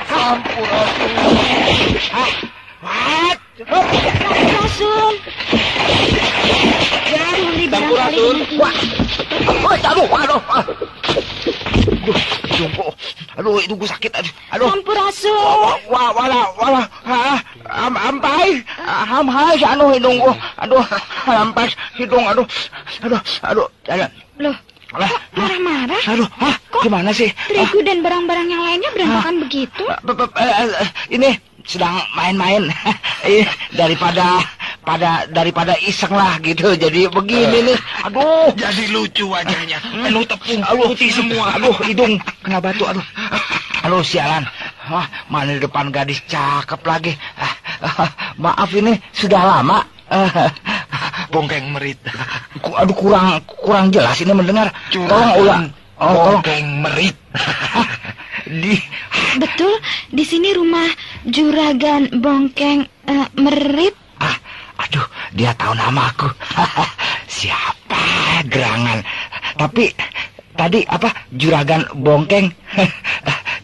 S7: Sampurasun.
S5: Aduh, itu gue sakit. Aduh.
S4: Sampurasun.
S5: Wala. Ampai. Hamhai anu hidung gua. Aduh, ampai hidung. Aduh.
S4: Loh, kok marah-marah?
S5: Aduh, gimana sih?
S4: Terigu dan barang-barang yang lainnya berantakan begitu?
S5: Ini sedang main-main. Daripada iseng lah gitu. Jadi begini nih. Aduh. Jadi lucu wajahnya. Penuh tepung. Putih semua. Aduh, hidung kena batu. Aduh, sialan. Mana di depan gadis cakep lagi. Maaf, ini sudah lama. Bongkeng merit. Aduh, kurang jelas ini mendengar. Tolong ulang. Bongkeng merit.
S4: Betul, di sini rumah Juragan Bongkeng Merit.
S5: Aduh, dia tahu nama aku. Siapa gerangan? Tapi tadi Juragan Bongkeng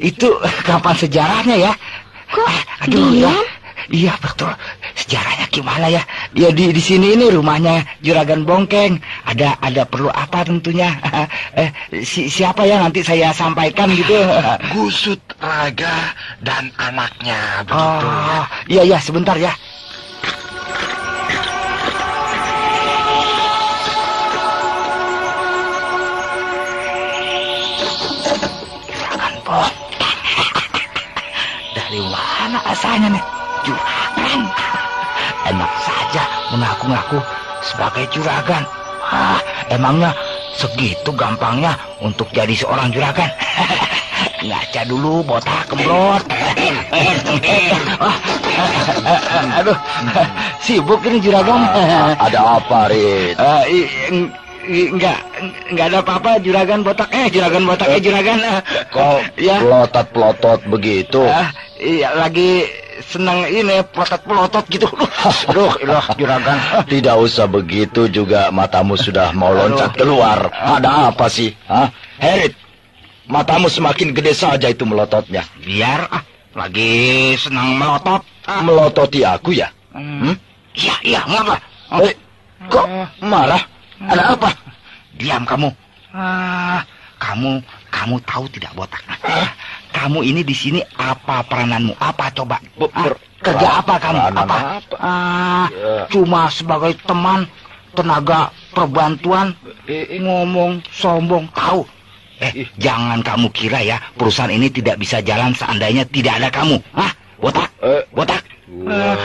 S5: itu kapan sejarahnya ya?
S4: Kok diam?
S5: Iya, betul. Sejarahnya gimana ya? Ya di sini ini rumahnya Juragan Bongkeng. Ada perlu apa tentunya? Siapa ya, nanti saya sampaikan gitu.
S8: Gusut Raga dan anaknya begitu.
S5: Iya, sebentar ya.
S8: Dari mana asalnya nih? Juragan. Enak saja mengaku-ngaku sebagai juragan. Emangnya segitu gampangnya untuk jadi seorang juragan? Ngaca dulu, botak kemblot. Aduh, sibuk ini juragan.
S5: Ada apa, Rit?
S8: Enggak ada apa-apa, juragan botak. Juragan botak, juragan.
S5: Kok
S8: ya
S5: pelotot-pelotot begitu?
S8: Iya, lagi senang ini pelotot-pelotot gitu. Aduh, juragan.
S5: Tidak usah begitu juga, matamu sudah mau loncat keluar. Ada apa sih? Herit, matamu semakin gede saja itu melototnya.
S8: Biar lagi senang melotot.
S5: Melototi aku ya?
S8: Iya, ngapa?
S5: Kok marah? Ada apa?
S8: Diam kamu. Kamu tahu tidak, botak? Kamu ini di sini apa perananmu? Apa coba? Kerja apa kamu? Apa? Cuma sebagai teman, tenaga perbantuan, ngomong sombong. Tahu? Jangan kamu kira ya perusahaan ini tidak bisa jalan seandainya tidak ada kamu. Botak? Botak?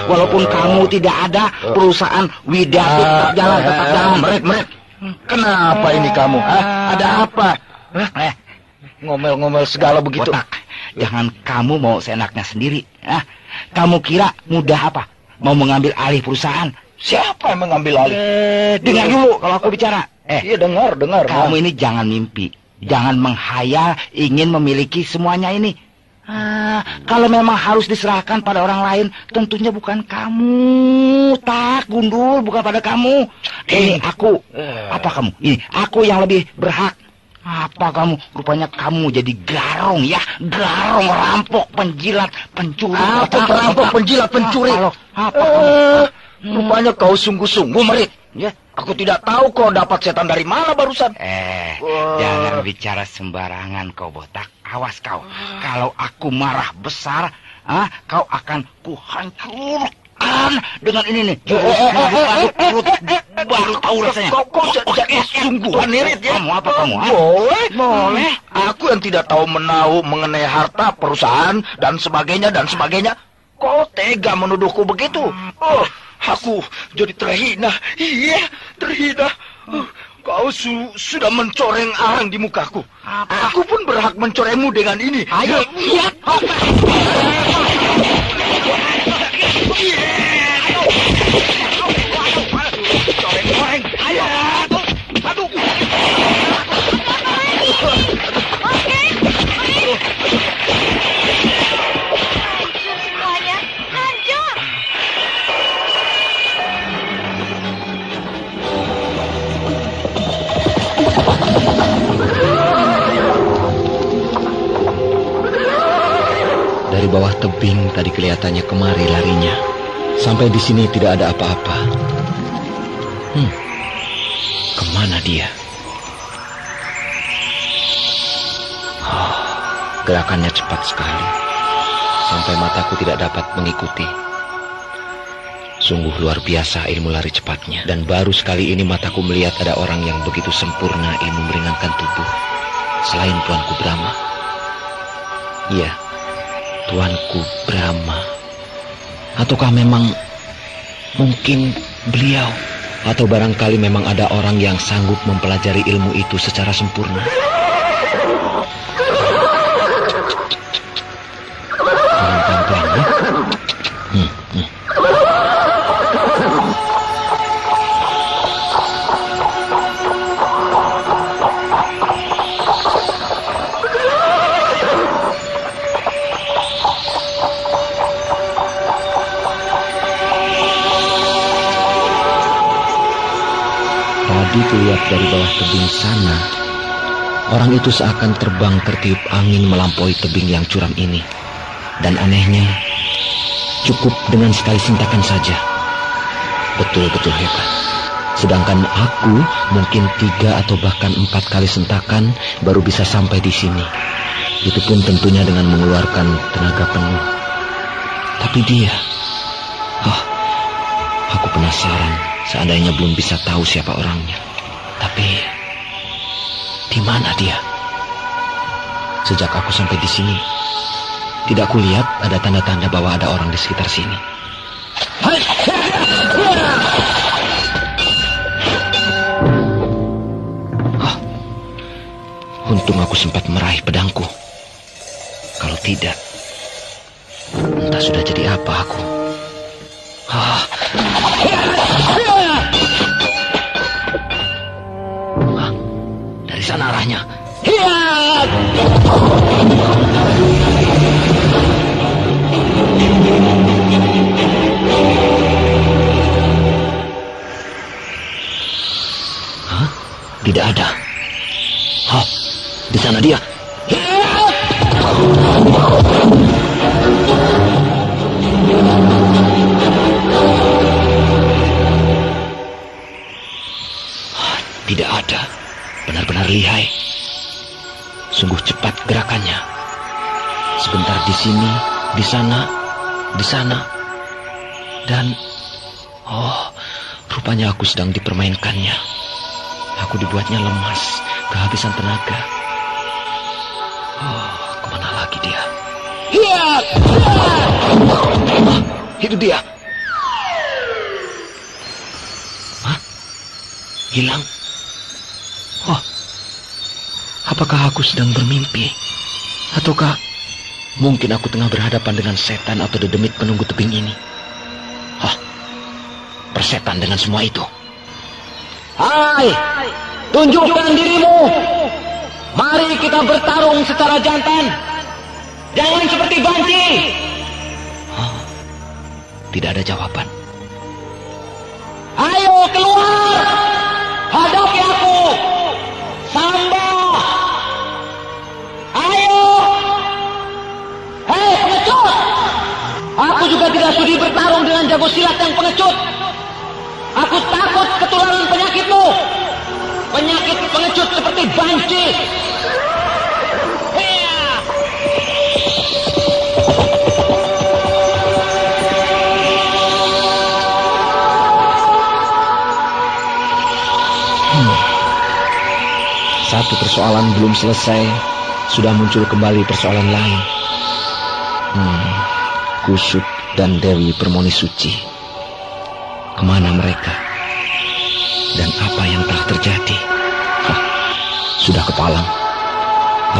S8: Walaupun kamu tidak ada, perusahaan Widati tetap jalan. Merek.
S5: Kenapa ini kamu? Ada apa? Ngomel-ngomel segala begitu.
S8: Botak, jangan kamu mau seenaknya sendiri. Kamu kira mudah apa? Mau mengambil alih perusahaan?
S5: Siapa yang mengambil alih?
S8: Dengar dulu kalau aku bicara.
S5: Iya, dengar.
S8: Kamu ini jangan mimpi. Jangan menghayal ingin memiliki semuanya ini. Kalau memang harus diserahkan pada orang lain, tentunya bukan kamu, Gundul, bukan pada kamu. Ini aku. Apa kamu? Ini aku yang lebih berhak. Apa kamu? Rupanya kamu jadi garong ya, garong, rampok, penjilat, pencuri.
S5: Perampok, penjilat, pencuri.
S8: Apa kamu?
S5: Rupanya kau sungguh-sungguh, Merit. Ya, aku tidak tahu kau dapat setan dari mana barusan.
S8: Jangan bicara sembarangan kau, botak. Awas kau. Kalau aku marah besar, kau akan kuhancurkan dengan ini nih. Perut baru tahu rasanya.
S5: Kau jadi sungguhan, Merit ya.
S8: Kamu?
S5: Boleh. Aku yang tidak tahu menahu mengenai harta perusahaan dan sebagainya. Kau tega menuduhku begitu? Aku jadi terhina. Iya, terhina. Kau sudah mencoreng arang di mukaku. Aku pun berhak mencorengmu dengan ini.
S8: Ayo, lihat. Coreng. Ayo. Aduh.
S7: Dari bawah tebing tadi kelihatannya kemari larinya. Sampai di sini tidak ada apa-apa. Kemana dia? Gerakannya cepat sekali. Sampai mataku tidak dapat mengikuti. Sungguh luar biasa ilmu lari cepatnya. Dan baru sekali ini mataku melihat ada orang yang begitu sempurna ilmu meringankan tubuh. Selain Tuanku Brahma. Iya, Tuanku Brahma. Ataukah memang mungkin beliau? Atau barangkali memang ada orang yang sanggup mempelajari ilmu itu secara sempurna? Pelan-pelan ya. Tadi kulihat dari bawah tebing sana, orang itu seakan terbang tertiup angin melampaui tebing yang curam ini. Dan anehnya, cukup dengan sekali sentakan saja. Betul-betul hebat. Sedangkan aku mungkin 3 atau bahkan 4 kali sentakan baru bisa sampai di sini. Itu pun tentunya dengan mengeluarkan tenaga penuh. Tapi dia, aku penasaran seandainya belum bisa tahu siapa orangnya. Tapi di mana dia? Sejak aku sampai di sini, tidak kulihat ada tanda-tanda bahwa ada orang di sekitar sini. Untung aku sempat meraih pedangku. Kalau tidak, entah sudah jadi apa aku. Dari sana arahnya. Tidak ada. Di sana dia. Tidak ada. Benar-benar lihai. Sungguh cepat gerakannya. Sebentar di sini, di sana, di sana. Dan rupanya aku sedang dipermainkannya. Aku dibuatnya lemas, kehabisan tenaga. Kemana lagi dia? Itu dia. Hilang. Apakah aku sedang bermimpi? Ataukah mungkin aku tengah berhadapan dengan setan atau dedemit penunggu tebing ini? Persetan dengan semua itu. Hai, tunjukkan dirimu. Mari kita bertarung secara jantan. Jangan seperti banci. Tidak ada jawaban. Ayo keluar. Hadapi aku. Samba. Ayo. Hei pengecut. Aku juga tidak sudi bertarung dengan jago silat yang pengecut. Aku takut ketularan penyakitmu. Penyakit pengecut seperti banci. Satu persoalan belum selesai, sudah muncul kembali persoalan lain. Kusut dan Dewi Permoni Suci. Kemana mereka? Dan apa yang telah terjadi? Sudah kepalang.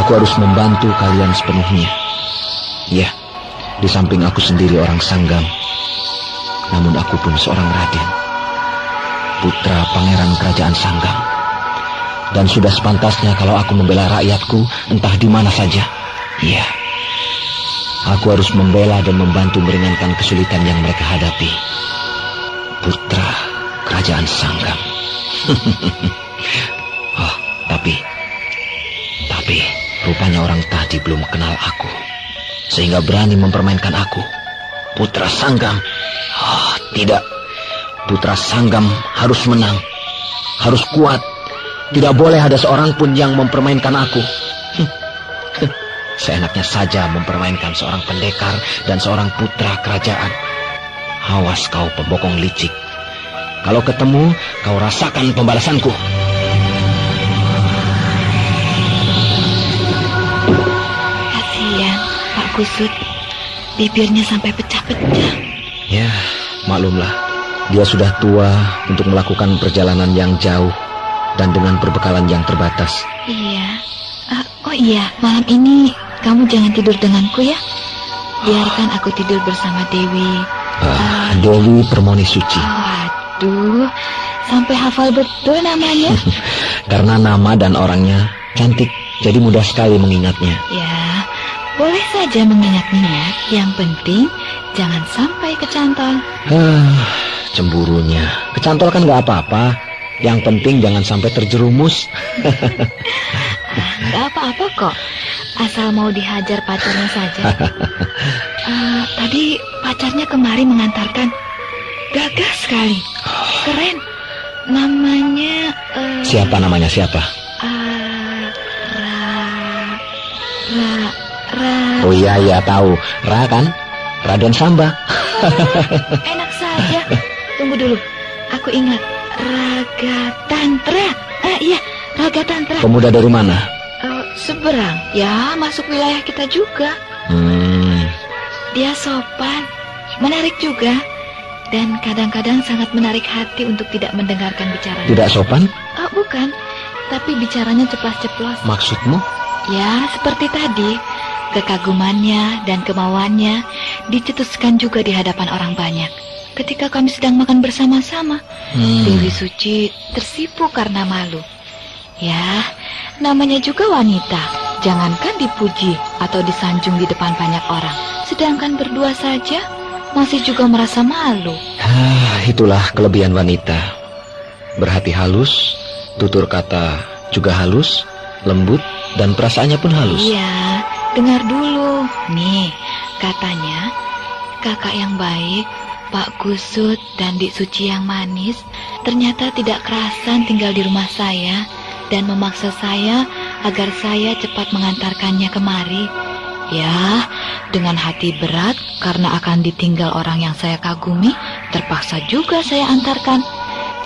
S7: Aku harus membantu kalian sepenuhnya. Ya, di samping aku sendiri orang Sanggam. Namun aku pun seorang Raden, putra pangeran kerajaan Sanggam. Dan sudah sepantasnya kalau aku membela rakyatku entah di mana saja. Iya, aku harus membela dan membantu meringankan kesulitan yang mereka hadapi. Putra kerajaan Sanggam. Tapi rupanya orang tadi belum kenal aku, sehingga berani mempermainkan aku. Putra Sanggam. Tidak. Putra Sanggam harus menang. Harus kuat. Tidak boleh ada seorang pun yang mempermainkan aku. Seenaknya saja mempermainkan seorang pendekar dan seorang putra kerajaan. Awas kau pembokong licik. Kalau ketemu, kau rasakan pembalasanku.
S4: Kasihan Pak Kusut. Bibirnya sampai pecah-pecah.
S7: Ya, maklumlah. Dia sudah tua untuk melakukan perjalanan yang jauh dan dengan perbekalan yang terbatas.
S4: Iya. Oh iya, malam ini kamu jangan tidur denganku ya. Biarkan aku tidur bersama Dewi.
S7: Dewi Permoni Suci.
S4: Waduh, sampai hafal betul namanya.
S7: Karena nama dan orangnya cantik, jadi mudah sekali mengingatnya.
S4: Ya, boleh saja mengingat-ingat. Yang penting jangan sampai kecantol.
S7: Cemburunya. Kecantol kan gak apa-apa. Yang penting jangan sampai terjerumus.
S4: Gak apa-apa kok. Asal mau dihajar pacarnya saja. Tadi pacarnya kemari mengantarkan. Gagah sekali. Keren. Namanya...
S7: Siapa namanya? Siapa? Oh iya, tahu. Ra kan? Raden Samba.
S4: Enak saja. Tunggu dulu. Aku ingat. Raga Tantra. Iya, Raga Tantra.
S7: Pemuda dari mana?
S4: Seberang. Ya, masuk wilayah kita juga. Dia sopan, menarik juga, dan kadang-kadang sangat menarik hati untuk tidak mendengarkan bicaranya.
S7: Tidak sopan?
S4: Oh, bukan, tapi bicaranya ceplas-ceplos.
S7: Maksudmu?
S4: Ya, seperti tadi. Kekagumannya dan kemauannya dicetuskan juga di hadapan orang banyak. Ketika kami sedang makan bersama-sama, Dewi Suci tersipu karena malu. Ya, namanya juga wanita. Jangankan dipuji atau disanjung di depan banyak orang, sedangkan berdua saja masih juga merasa malu.
S7: Itulah kelebihan wanita. Berhati halus, tutur kata juga halus, lembut, dan perasaannya pun halus.
S4: Iya, dengar dulu. Nih, katanya kakak yang baik, Pak Kusut dan Dik Suci yang manis ternyata tidak kerasan tinggal di rumah saya dan memaksa saya agar saya cepat mengantarkannya kemari. Ya, dengan hati berat karena akan ditinggal orang yang saya kagumi, terpaksa juga saya antarkan.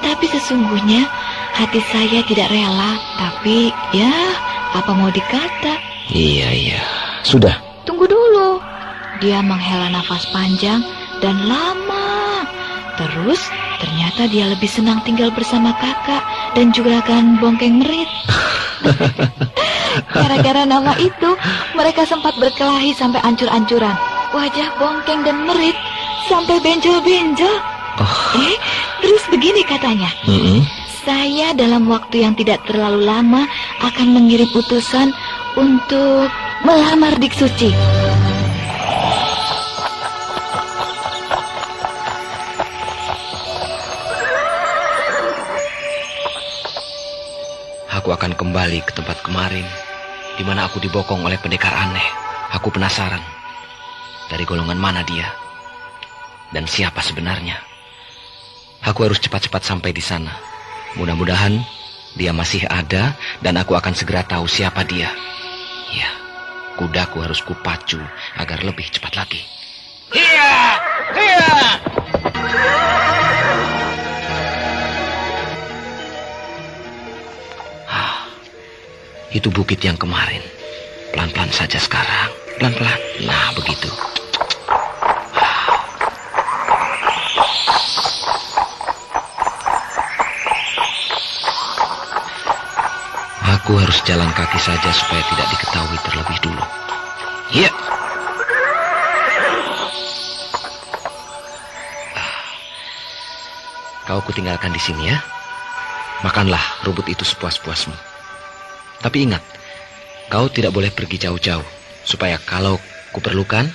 S4: Tapi sesungguhnya hati saya tidak rela, tapi ya apa mau dikata.
S7: Iya, sudah.
S4: Tunggu dulu. Dia menghela nafas panjang dan lama. Terus ternyata dia lebih senang tinggal bersama kakak dan juga kan Bongkeng Merit. Gara-gara nama itu mereka sempat berkelahi sampai ancur-ancuran. Wajah Bongkeng dan Merit sampai benjol-benjol. Terus begini katanya. Saya dalam waktu yang tidak terlalu lama akan mengirim utusan untuk melamar Dik Suci.
S7: Aku akan kembali ke tempat kemarin, di mana aku dibokong oleh pendekar aneh. Aku penasaran, dari golongan mana dia, dan siapa sebenarnya. Aku harus cepat-cepat sampai di sana. Mudah-mudahan dia masih ada, dan aku akan segera tahu siapa dia. Ya, kudaku harus kupacu agar lebih cepat lagi.
S8: Iya!
S7: Itu bukit yang kemarin. Pelan-pelan saja sekarang. Pelan-pelan. Nah, begitu. Aku harus jalan kaki saja supaya tidak diketahui terlebih dulu. Iya. Kau kutinggalkan di sini ya. Makanlah rumput itu sepuas-puasmu. Tapi ingat, kau tidak boleh pergi jauh-jauh, supaya kalau kuperlukan,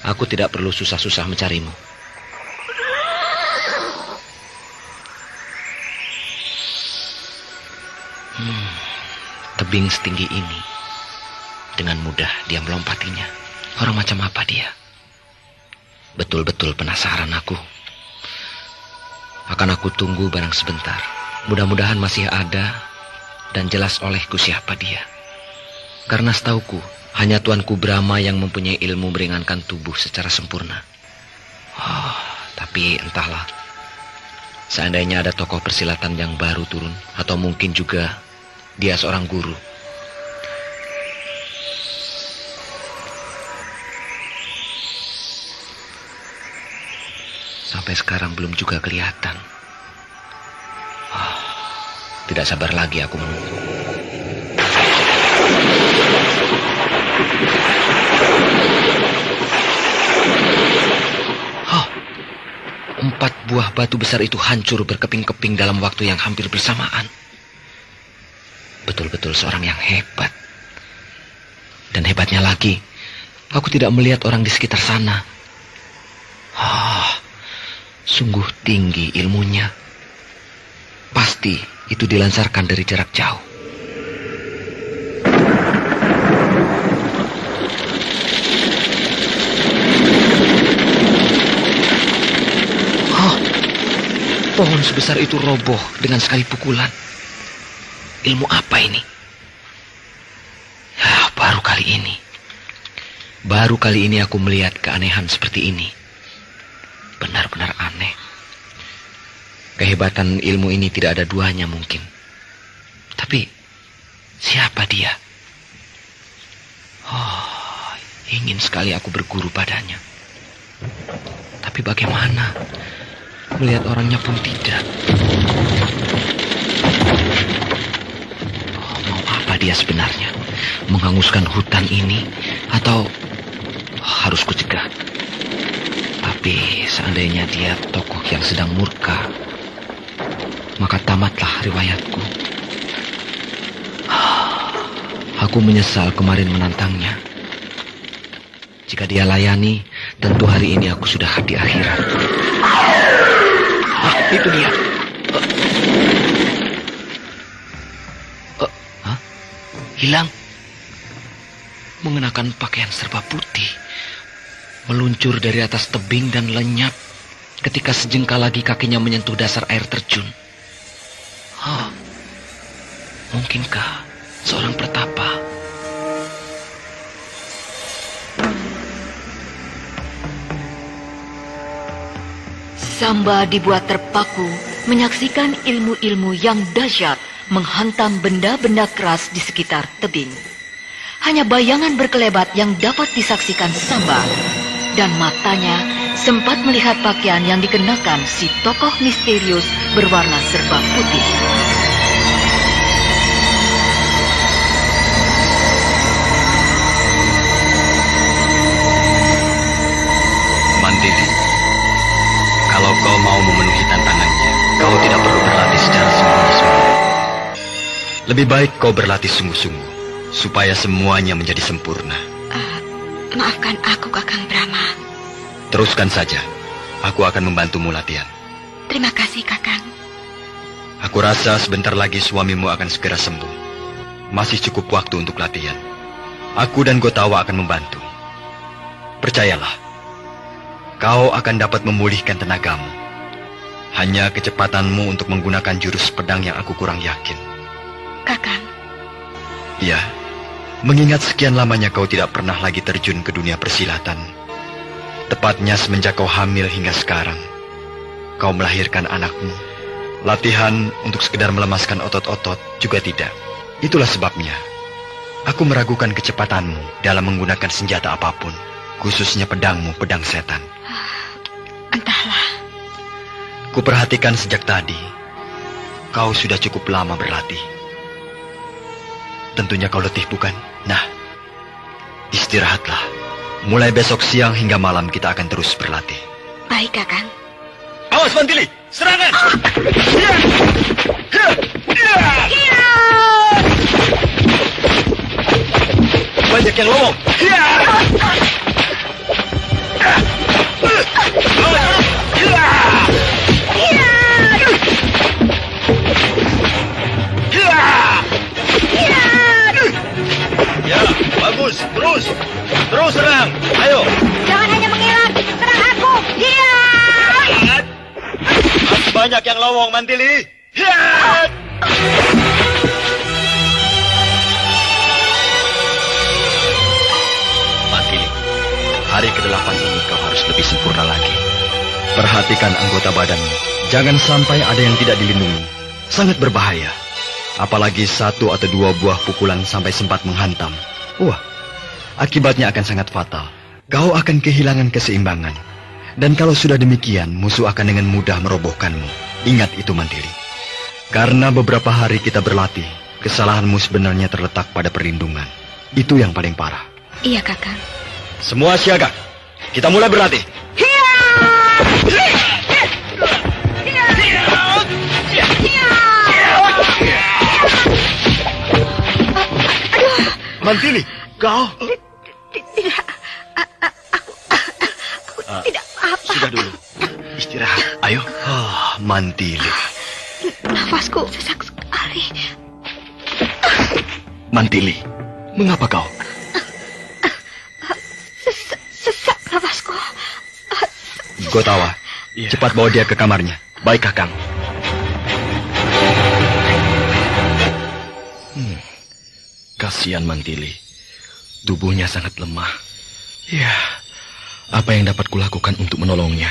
S7: aku tidak perlu susah-susah mencarimu. Tebing setinggi ini, dengan mudah dia melompatinya. Orang macam apa dia? Betul-betul penasaran aku. Akan aku tunggu barang sebentar. Mudah-mudahan masih ada dan jelas olehku siapa dia. Karena setauku, hanya Tuanku Brahma yang mempunyai ilmu meringankan tubuh secara sempurna. Tapi entahlah. Seandainya ada tokoh persilatan yang baru turun, atau mungkin juga dia seorang guru. Sampai sekarang belum juga kelihatan. Tidak sabar lagi aku menunggu. Empat buah batu besar itu hancur berkeping-keping dalam waktu yang hampir bersamaan. Betul-betul seorang yang hebat. Dan hebatnya lagi, aku tidak melihat orang di sekitar sana. Sungguh tinggi ilmunya. Pasti itu dilancarkan dari jarak jauh. Pohon sebesar itu roboh dengan sekali pukulan. Ilmu apa ini? Baru kali ini aku melihat keanehan seperti ini. Benar-benar aneh. Kehebatan ilmu ini tidak ada duanya mungkin. Tapi siapa dia? Ingin sekali aku berguru padanya. Tapi bagaimana? Melihat orangnya pun tidak. Mau apa dia sebenarnya? Menghanguskan hutan ini? Atau harus kucegah? Tapi seandainya dia tokoh yang sedang murka, maka tamatlah riwayatku. Aku menyesal kemarin menantangnya. Jika dia layani, tentu hari ini aku sudah di akhirat. Itu dia. Hilang. Mengenakan pakaian serba putih. Meluncur dari atas tebing dan lenyap ketika sejengkal lagi kakinya menyentuh dasar air terjun. Mungkinkah seorang pertapa?
S1: Samba dibuat terpaku menyaksikan ilmu-ilmu yang dahsyat menghantam benda-benda keras di sekitar tebing. Hanya bayangan berkelebat yang dapat disaksikan Samba, dan matanya sempat melihat pakaian yang dikenakan si tokoh misterius berwarna serba putih.
S7: Mandiri, kalau kau mau memenuhi tantangannya, kau tidak perlu berlatih secara sembunyi-sembunyi. Lebih baik kau berlatih sungguh-sungguh, supaya semuanya menjadi sempurna.
S4: Maafkan aku, Kakang Brahma.
S7: Teruskan saja. Aku akan membantumu latihan.
S4: Terima kasih, Kakang.
S7: Aku rasa sebentar lagi suamimu akan segera sembuh. Masih cukup waktu untuk latihan. Aku dan Gotawa akan membantu. Percayalah, kau akan dapat memulihkan tenagamu. Hanya kecepatanmu untuk menggunakan jurus pedang yang aku kurang yakin.
S4: Kakang.
S7: Ya, mengingat sekian lamanya kau tidak pernah lagi terjun ke dunia persilatan. Tepatnya semenjak kau hamil hingga sekarang. Kau melahirkan anakmu. Latihan untuk sekedar melemaskan otot-otot juga tidak. Itulah sebabnya aku meragukan kecepatanmu dalam menggunakan senjata apapun, khususnya pedangmu, pedang setan.
S4: Entahlah.
S7: Kuperhatikan sejak tadi, kau sudah cukup lama berlatih. Tentunya kau letih, bukan? Nah, istirahatlah. Mulai besok siang hingga malam kita akan terus berlatih.
S4: Baik, Kakang.
S7: Awas, Mantili! Serangan! Banyak yang lowong. Ya, bagus. Terus serang. Ayo.
S4: Jangan hanya mengelak. Serang aku.
S7: Masih banyak yang lowong, Mantili. Mantili, hari ke-8 ini kau harus lebih sempurna lagi. Perhatikan anggota badanmu. Jangan sampai ada yang tidak dilindungi. Sangat berbahaya. Apalagi 1 atau 2 buah pukulan sampai sempat menghantam. Wah, akibatnya akan sangat fatal. Kau akan kehilangan keseimbangan. Dan kalau sudah demikian, musuh akan dengan mudah merobohkanmu. Ingat itu, Mantili. Karena beberapa hari kita berlatih, kesalahanmu sebenarnya terletak pada perlindungan. Itu yang paling parah.
S4: Iya, Kakang.
S7: Semua siaga. Kita mulai berlatih. Mantili, kau...
S4: Tidak, aku tidak apa-apa.
S7: Sudah dulu, istirahat. Ayo. Mantili.
S4: Nafasku sesak sekali.
S7: Mantili, mengapa kau?
S4: Sesak nafasku.
S7: Gotawa, cepat bawa dia ke kamarnya. Baik, Kakang. Kasihan Mantili. Tubuhnya sangat lemah. Ya, apa yang dapat kulakukan untuk menolongnya?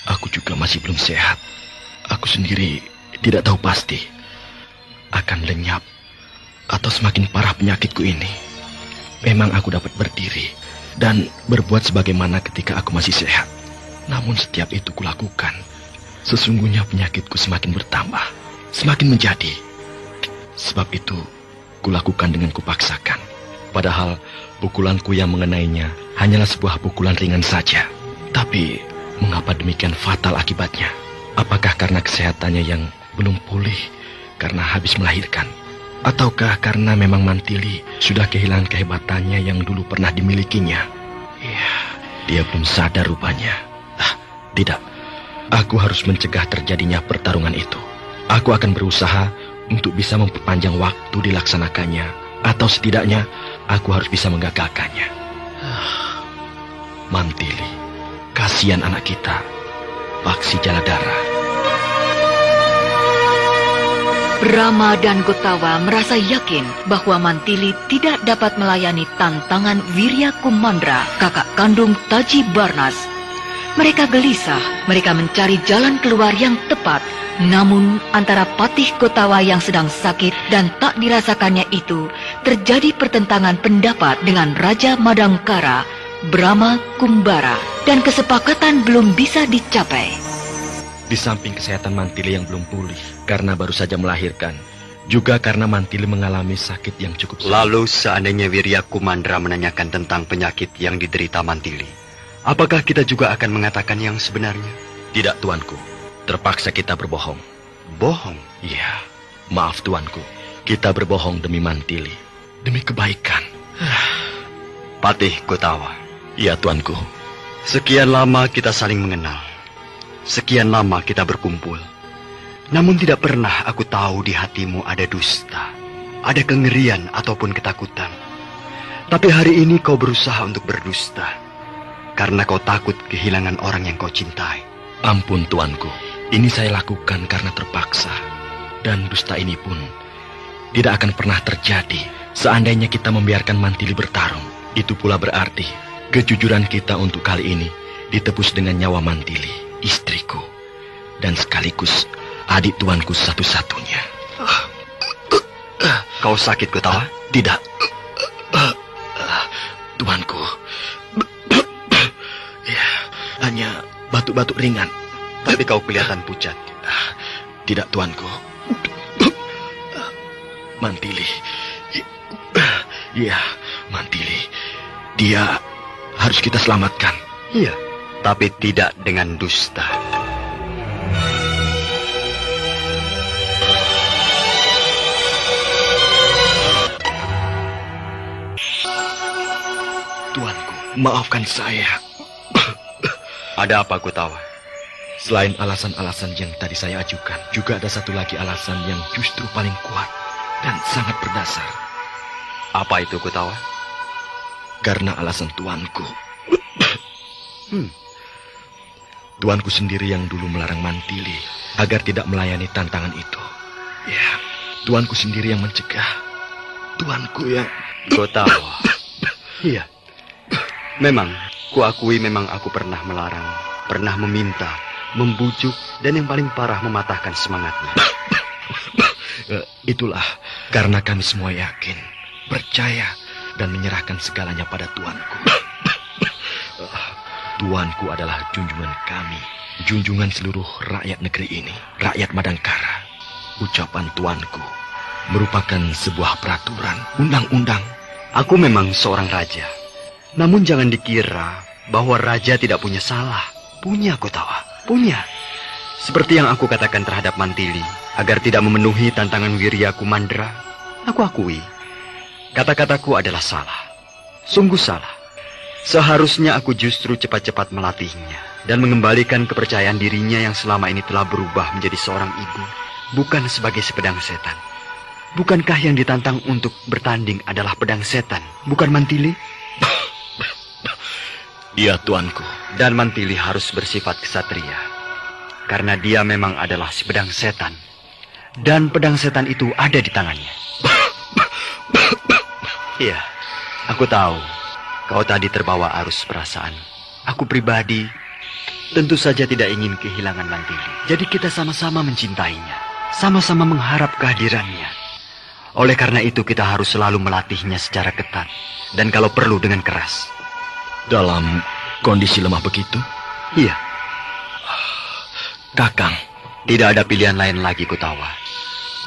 S7: Aku juga masih belum sehat. Aku sendiri tidak tahu pasti akan lenyap atau semakin parah penyakitku ini.
S2: memang aku dapat berdiri dan berbuat sebagaimana ketika aku masih sehat. Namun setiap itu kulakukan, sesungguhnya penyakitku semakin bertambah, semakin menjadi. Sebab itu, kulakukan dengan kupaksakan. Padahal pukulanku yang mengenainya hanyalah sebuah pukulan ringan saja. Tapi, mengapa demikian fatal akibatnya? Apakah karena kesehatannya yang belum pulih karena habis melahirkan? Ataukah karena memang Mantili sudah kehilangan kehebatannya yang dulu pernah dimilikinya? Ya, dia belum sadar rupanya. Tidak, aku harus mencegah terjadinya pertarungan itu. Aku akan berusaha untuk bisa memperpanjang waktu dilaksanakannya, atau setidaknya aku harus bisa menggagalkannya. Mantili, kasihan anak kita, Paksi Jaladara.
S1: Brama dan Gotawa merasa yakin bahwa Mantili tidak dapat melayani tantangan Wirya Kumandra, kakak kandung Taji Barnas. Mereka gelisah, mereka mencari jalan keluar yang tepat. Namun antara Patih Gotawa yang sedang sakit dan tak dirasakannya itu, terjadi pertentangan pendapat dengan Raja Madangkara, Brama Kumbara, dan kesepakatan belum bisa dicapai.
S2: Di samping kesehatan Mantili yang belum pulih karena baru saja melahirkan, juga karena Mantili mengalami sakit yang cukup sulit.
S9: Lalu seandainya Wirya Kumandra menanyakan tentang penyakit yang diderita Mantili, apakah kita juga akan mengatakan yang sebenarnya?
S2: Tidak, tuanku. Terpaksa kita berbohong.
S9: Bohong?
S2: Iya, maaf tuanku. Kita berbohong demi Mantili, demi kebaikan.
S9: Patih Gotawa.
S2: Iya, tuanku.
S9: Sekian lama kita saling mengenal. Sekian lama kita berkumpul. Namun tidak pernah aku tahu di hatimu ada dusta, ada kengerian ataupun ketakutan. Tapi hari ini kau berusaha untuk berdusta, karena kau takut kehilangan orang yang kau cintai.
S2: Ampun tuanku, ini saya lakukan karena terpaksa. Dan dusta ini pun tidak akan pernah terjadi seandainya kita membiarkan Mantili bertarung. Itu pula berarti kejujuran kita untuk kali ini ditebus dengan nyawa Mantili, istriku, dan sekaligus adik tuanku satu-satunya.
S9: Kau sakit, Gotawa?
S2: Tidak. Tuanku. Ya, hanya batuk-batuk ringan.
S9: Tapi kau kelihatan pucat.
S2: Tidak, tuanku. Mantili. Ya, Mantili. Dia harus kita selamatkan.
S9: Iya, tapi tidak dengan dusta.
S2: Tuanku, maafkan saya.
S9: Ada apa, Gotawa?
S2: Selain alasan-alasan yang tadi saya ajukan, juga ada satu lagi alasan yang justru paling kuat dan sangat berdasar.
S9: Apa itu, Gotawa?
S2: Karena alasan tuanku. Tuanku sendiri yang dulu melarang Mantili agar tidak melayani tantangan itu. Ya, tuanku sendiri yang mencegah. Tuanku yang...
S9: Gotawa. Iya. Memang, kuakui memang aku pernah melarang, pernah meminta, membujuk, dan yang paling parah mematahkan semangatnya.
S2: Itulah karena kami semua yakin, percaya, dan menyerahkan segalanya pada tuanku. Tuanku adalah junjungan kami, junjungan seluruh rakyat negeri ini, rakyat Madangkara. Ucapan tuanku merupakan sebuah peraturan, undang-undang.
S9: Aku memang seorang raja. Namun jangan dikira bahwa raja tidak punya salah. Punya, Gotawa, punya. Seperti yang aku katakan terhadap Mantili, agar tidak memenuhi tantangan Wirya Kumandra, aku akui. Kata-kataku adalah salah. Sungguh salah. Seharusnya aku justru cepat-cepat melatihnya dan mengembalikan kepercayaan dirinya yang selama ini telah berubah menjadi seorang ibu, bukan sebagai sepedang setan. Bukankah yang ditantang untuk bertanding adalah pedang setan, bukan Mantili?
S2: Iya, tuanku.
S9: Dan Mantili harus bersifat kesatria, karena dia memang adalah si pedang setan. Dan pedang setan itu ada di tangannya. Iya, aku tahu. Kau tadi terbawa arus perasaan. Aku pribadi tentu saja tidak ingin kehilangan Mantili. Jadi kita sama-sama mencintainya, sama-sama mengharap kehadirannya. Oleh karena itu kita harus selalu melatihnya secara ketat dan kalau perlu dengan keras.
S2: Dalam kondisi lemah begitu?
S9: Iya.
S2: Kakang,
S9: tidak ada pilihan lain lagi, Kutawa.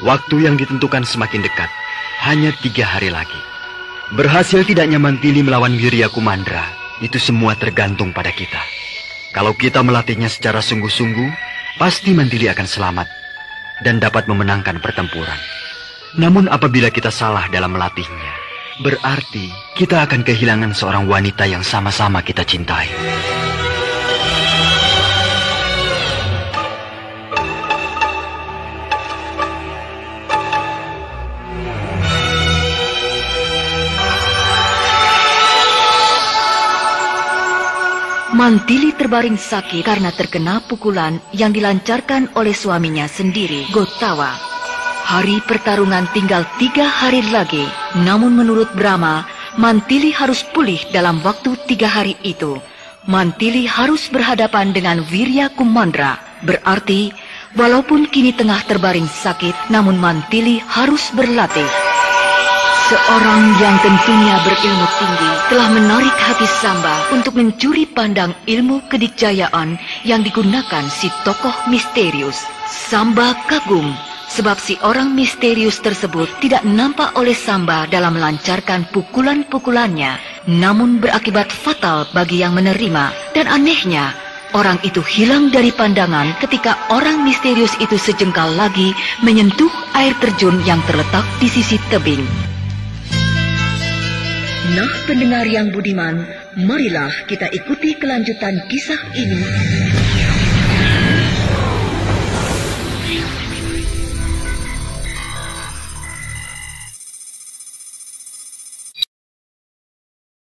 S9: Waktu yang ditentukan semakin dekat. Hanya 3 hari lagi. Berhasil tidaknya Mantili melawan Wirya Kumandra, itu semua tergantung pada kita. Kalau kita melatihnya secara sungguh-sungguh, pasti Mantili akan selamat dan dapat memenangkan pertempuran. Namun apabila kita salah dalam melatihnya, berarti kita akan kehilangan seorang wanita yang sama-sama kita cintai.
S1: Mantili terbaring sakit karena terkena pukulan yang dilancarkan oleh suaminya sendiri, Gotawa. Hari pertarungan tinggal 3 hari lagi, namun menurut Brahma, Mantili harus pulih dalam waktu 3 hari itu. Mantili harus berhadapan dengan Wirya Kumandra. Berarti, walaupun kini tengah terbaring sakit, namun Mantili harus berlatih. Seorang yang tentunya berilmu tinggi telah menarik hati Samba untuk mencuri pandang ilmu kedikjayaan yang digunakan si tokoh misterius. Samba kagum sebab si orang misterius tersebut tidak nampak oleh Samba dalam melancarkan pukulan-pukulannya, namun berakibat fatal bagi yang menerima. Dan anehnya, orang itu hilang dari pandangan ketika orang misterius itu sejengkal lagi menyentuh air terjun yang terletak di sisi tebing. Nah, pendengar yang budiman, marilah kita ikuti kelanjutan kisah ini